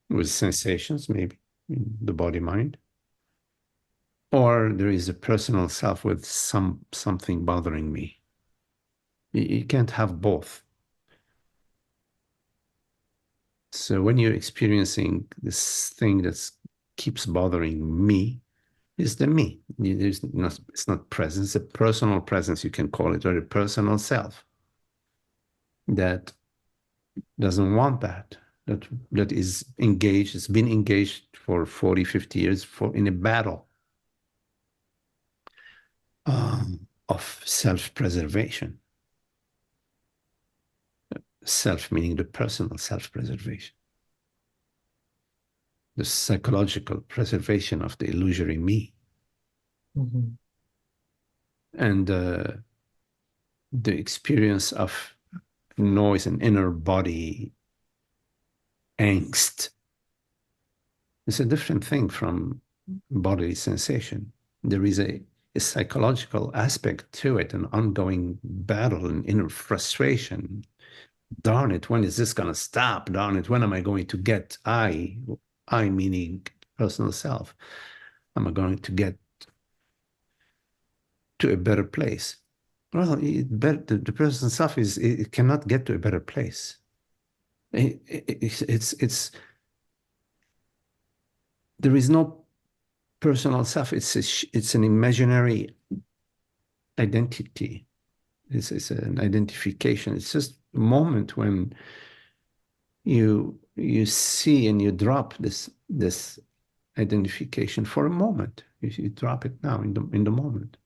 with sensations, maybe, in the body-mind, or there is a personal self with something bothering me. You can't have both. So when you're experiencing this thing that keeps bothering me, is the me. It's not presence, a personal presence, you can call it, or a personal self that doesn't want that is engaged, it's been engaged for 40, 50 years in a battle of self-preservation. Self meaning the personal self-preservation. The psychological preservation of the illusory me. Mm-hmm. And the experience of noise and inner body angst is a different thing from bodily sensation. There is a psychological aspect to it, an ongoing battle and inner frustration. Darn it, when is this going to stop? Darn it, when am I going to get I meaning personal self, am I going to get to a better place? Well, the personal self it cannot get to a better place. It's there is no personal self. It's an imaginary identity. It's an identification. It's just a moment when you see and you drop this identification for a moment. You drop it now in the moment.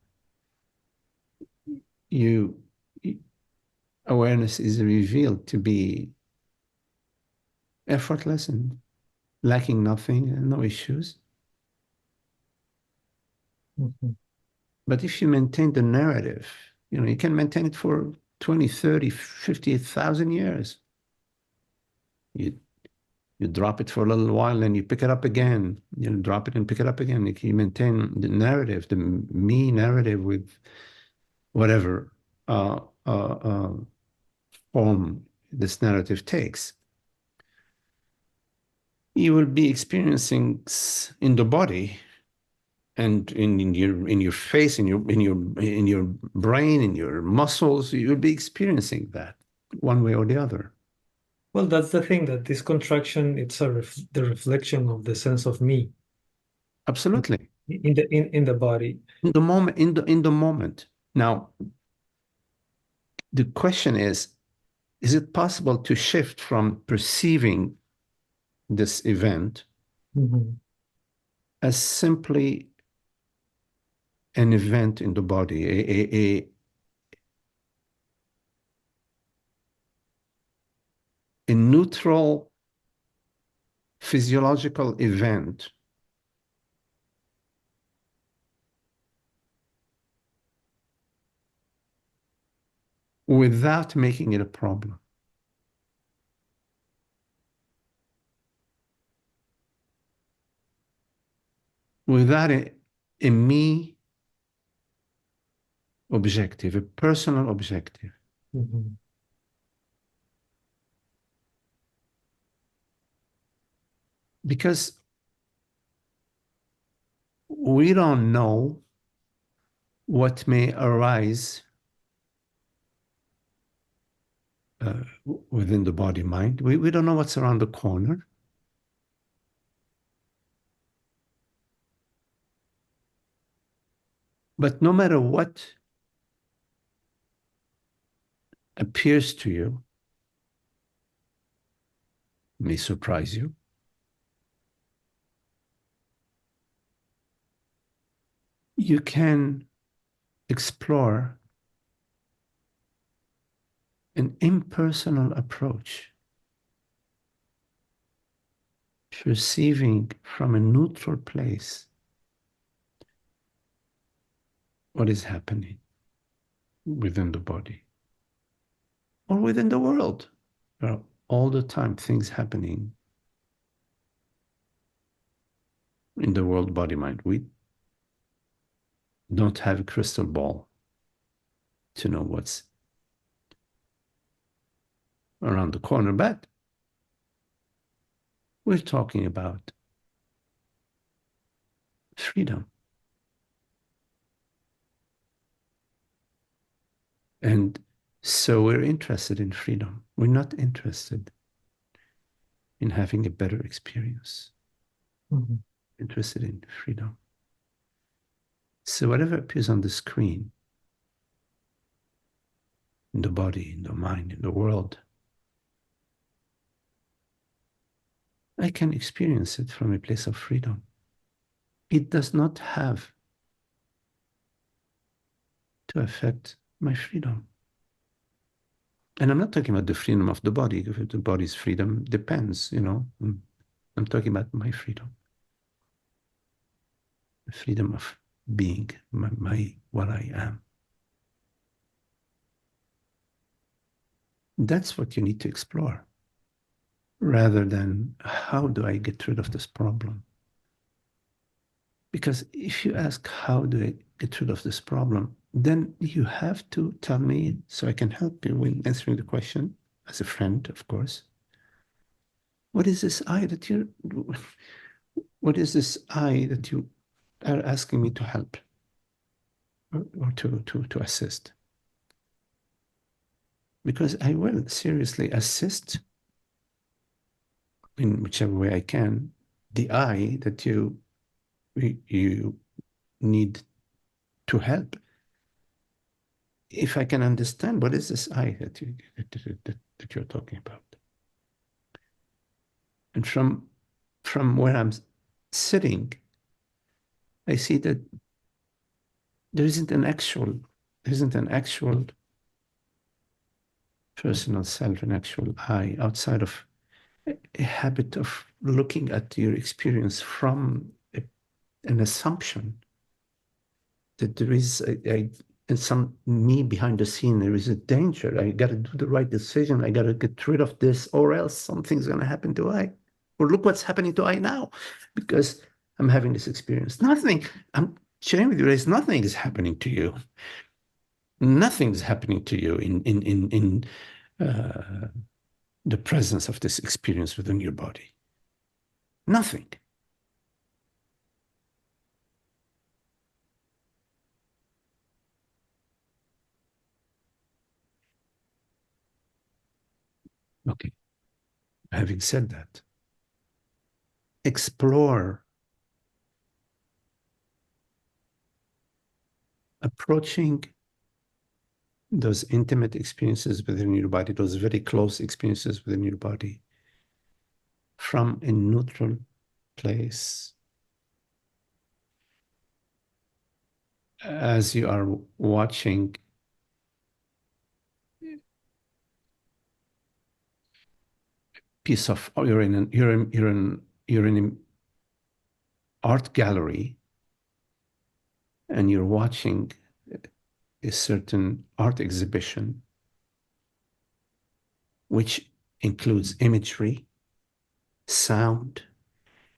Awareness is revealed to be effortless and lacking nothing and no issues. Mm-hmm. But if you maintain the narrative, you can maintain it for 20, 30, 50,000 years. You drop it for a little while, and you pick it up again. Drop it and pick it up again. You maintain the narrative, the me narrative with whatever form this narrative takes. You will be experiencing in the body and in your face, in your brain, in your muscles. You'll be experiencing that one way or the other. Well, that's the thing, that this contraction, it's the reflection of the sense of me. Absolutely. In the body. In the moment. Now, the question is it possible to shift from perceiving this event Mm-hmm. as simply an event in the body, a neutral physiological event without making it a problem? Without a me objective, a personal objective. Mm-hmm. Because we don't know what may arise within the body-mind. We don't know what's around the corner. But no matter what appears to you, may surprise you, you can explore an impersonal approach, perceiving from a neutral place what is happening within the body or within the world. There are all the time things happening in the world body mind. don't have a crystal ball to know what's around the corner, but we're talking about freedom. And so we're interested in freedom. We're not interested in having a better experience. Mhm. Interested in freedom. So whatever appears on the screen, in the body, in the mind, in the world, I can experience it from a place of freedom. It does not have to affect my freedom. And I'm not talking about the freedom of the body. If the body's freedom depends, you know. I'm talking about my freedom. The freedom of being my what I am. That's what you need to explore, rather than how do I get rid of this problem? Because if you ask, how do I get rid of this problem, then you have to tell me so I can help you in answering the question, as a friend, of course. What is this I that what is this I that you are asking me to help or to assist? Because I will seriously assist in whichever way I can, the I that you need to help. If I can understand what is this I that you're talking about. And from where I'm sitting, I see that there isn't an actual personal self, an actual I, outside of a habit of looking at your experience from an assumption that there is and some me behind the scene. There is a danger. I got to do the right decision. I got to get rid of this, or else something's going to happen to I. Or look what's happening to I now, because I'm having this experience. Nothing. I'm sharing with you. There's nothing is happening to you. Nothing's happening to you in the presence of this experience within your body. Nothing. Okay. Having said that, explore approaching those intimate experiences within your body, those very close experiences within your body, from a neutral place, as you are watching piece of, you're in an art gallery, and you're watching a certain art exhibition, which includes imagery, sound,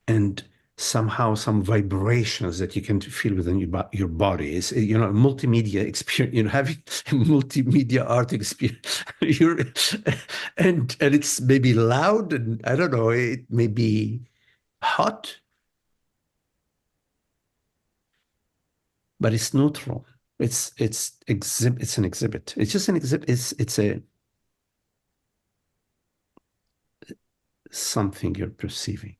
and somehow some vibrations that you can feel within your body. It's, you know, multimedia experience, you know, having a multimedia art experience. And it's maybe loud, and I don't know, it may be hot, but it's neutral. It's an exhibit. It's just an exhibit. It's a something you're perceiving.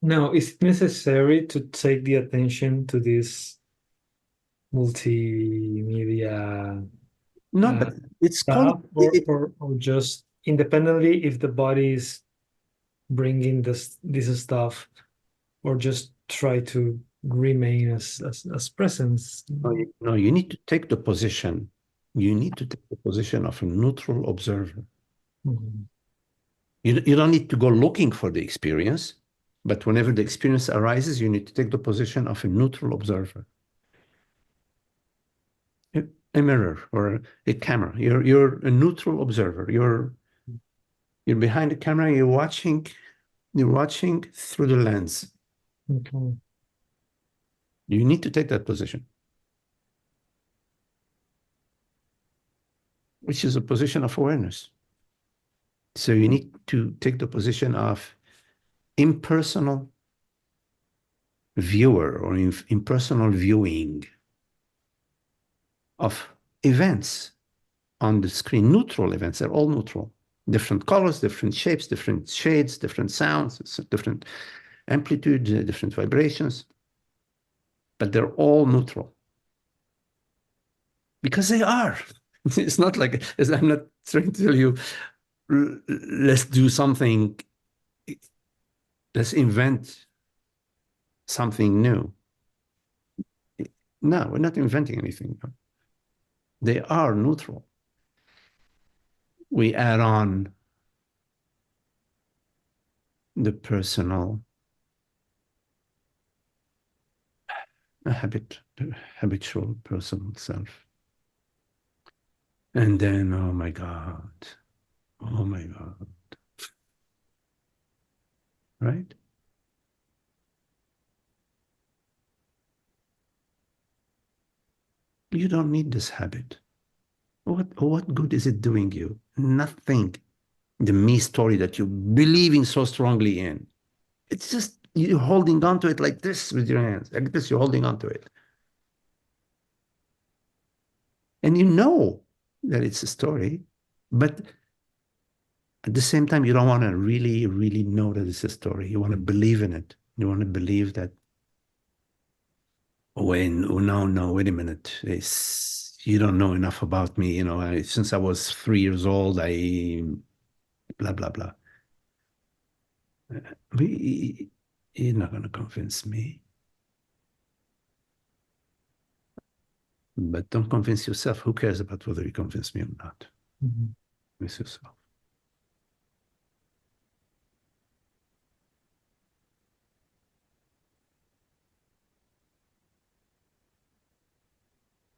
Now, is it necessary to take the attention to this multimedia No, but it's stuff, called or just independently if the body is bringing this stuff, or just try to remain as presence? no, you need to take the position. You need to take the position of a neutral observer. Mhm. You don't need to go looking for the experience, but whenever the experience arises, you need to take the position of a neutral observer. A mirror or a camera. You're a neutral observer. You're behind the camera. You're watching through the lens. Okay. You need to take that position, which is a position of awareness. So you need to take the position of impersonal viewer or impersonal viewing of events on the screen. Neutral events, they're all neutral. Different colors, different shapes, different shades, different sounds, different amplitude, different vibrations, but they're all neutral. Because they are. It's not like, I'm not trying to tell you, let's do something, let's invent something new. No, we're not inventing anything. They are neutral. We add on the personal the habitual personal self. And then, oh my God, right? You don't need this habit. What good is it doing you? Nothing. The me story that you're believing so strongly in. It's just you're holding on to it like this with your hands. Like this, you're holding on to it. And you know that it's a story, but at the same time, you don't want to really, really know that it's a story. You want to believe in it. You want to believe that, oh, no, wait a minute. You don't know enough about me. You know, since I was 3 years old, blah, blah, blah. You're not going to convince me. But don't convince yourself. Who cares about whether you convince me or not? Convince yourself.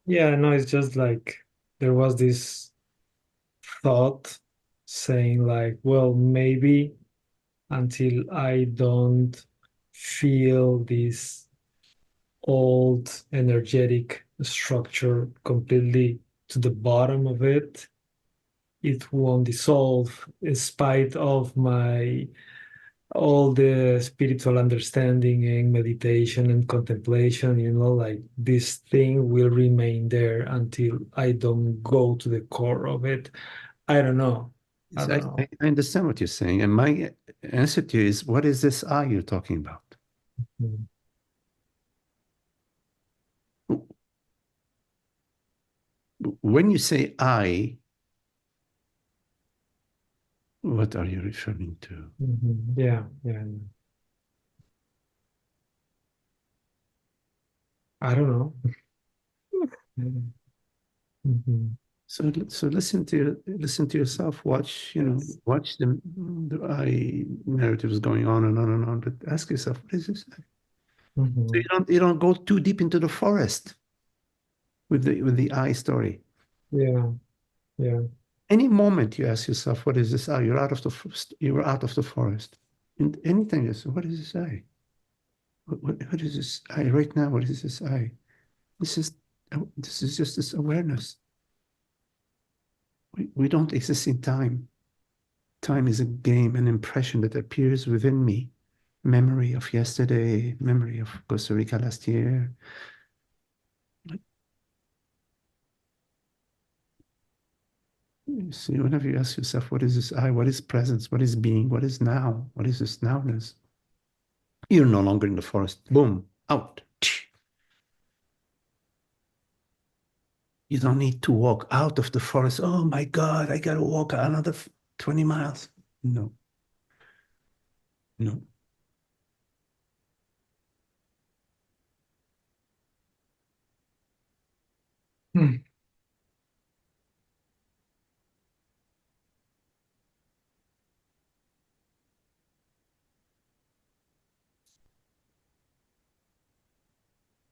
Yeah, no, it's just like there was this thought saying like, well, maybe until I don't feel this old energetic structure completely to the bottom of it, it won't dissolve in spite of my all the spiritual understanding and meditation and contemplation, like this thing will remain there until I don't go to the core of it. I don't know. I don't know. I understand what you're saying. And my answer to you is, what is this I you're talking about? Mm. When you say I, what are you referring to? Yeah, yeah. I don't know. Mhm. So listen to yourself. Watch, Yes. watch the I narratives going on and on and on. But ask yourself, what is this? So Mhm. you don't go too deep into the forest with the I story. Yeah, yeah. Any moment you ask yourself, what is this I? You're out of the forest. And anything is, what is this I? What is this I right now? What is this I? This is just this awareness. We don't exist in time. Time is a game, an impression that appears within me. Memory of yesterday, memory of Costa Rica last year. See, whenever you ask yourself, what is this I? What is presence? What is being? What is now? What is this nowness? You're no longer in the forest. Boom, out. You don't need to walk out of the forest. Oh my God, I got to walk another 20 miles. No, no. Hmm.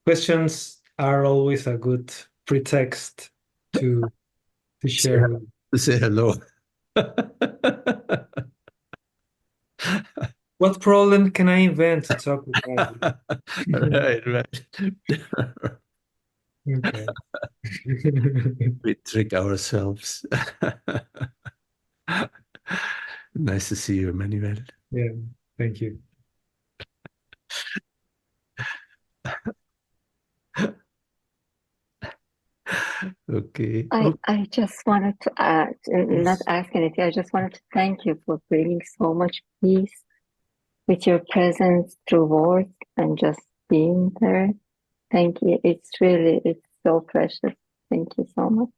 Questions are always a good pretext to share with. Say hello. What problem can I invent to talk about? Right. Okay. We trick ourselves. Nice to see you, Manuel. Yeah, thank you. Okay. I just wanted to add, not Yes. ask anything, I just wanted to thank you for bringing so much peace with your presence through words and just being there. Thank you. It's so precious. Thank you so much.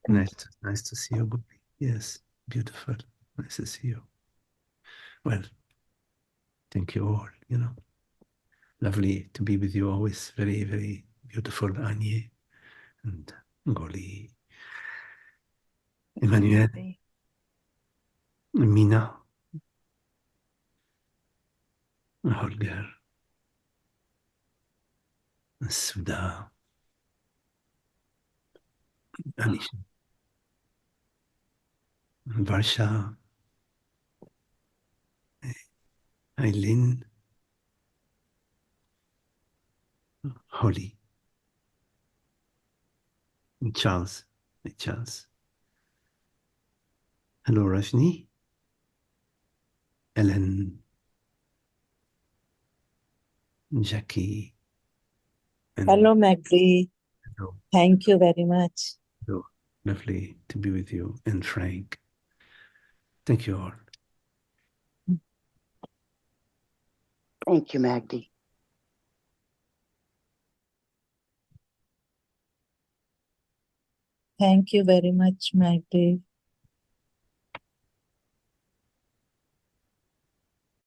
Nice to see you, Gopi. Yes, beautiful. Nice to see you. Well, thank you all, Lovely to be with you always. Very, very beautiful, Anye and Goli, Emmanuel, Mina, Holger, Suda, Anisha, Varsha, Eileen, Holly, and Charles. Hey, Charles. Hello, Rajni, Ellen, Jackie, and Hello, Magdi. hello. Thank you very much. Hello. Lovely to be with you, and Frank. Thank you all. Thank you, Magdi. Thank you very much, Magdi.